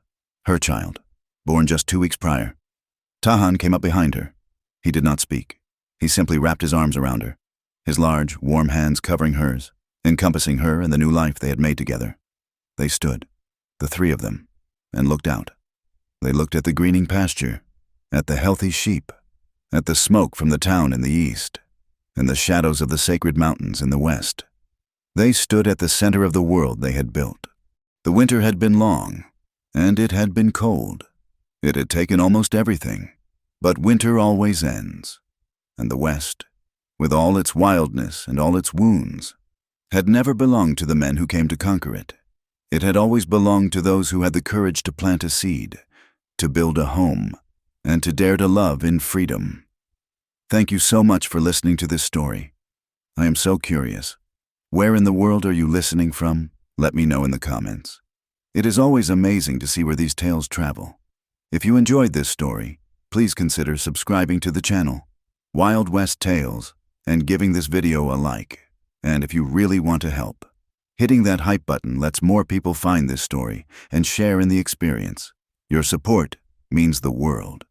her child, born just 2 weeks prior. Tahan came up behind her. He did not speak. He simply wrapped his arms around her, his large, warm hands covering hers, encompassing her and the new life they had made together. They stood, the three of them, and looked out. They looked at the greening pasture, at the healthy sheep, at the smoke from the town in the east. in the shadows of the sacred mountains in the west. They stood at the center of the world they had built. The winter had been long, and it had been cold. It had taken almost everything, but winter always ends. And the West, with all its wildness and all its wounds, had never belonged to the men who came to conquer it. It had always belonged to those who had the courage to plant a seed, to build a home, and to dare to love in freedom. Thank you so much for listening to this story. I am so curious. Where in the world are you listening from? Let me know in the comments. It is always amazing to see where these tales travel. If you enjoyed this story, please consider subscribing to the channel, Wild West Tales, and giving this video a like. And if you really want to help, hitting that hype button lets more people find this story and share in the experience. Your support means the world.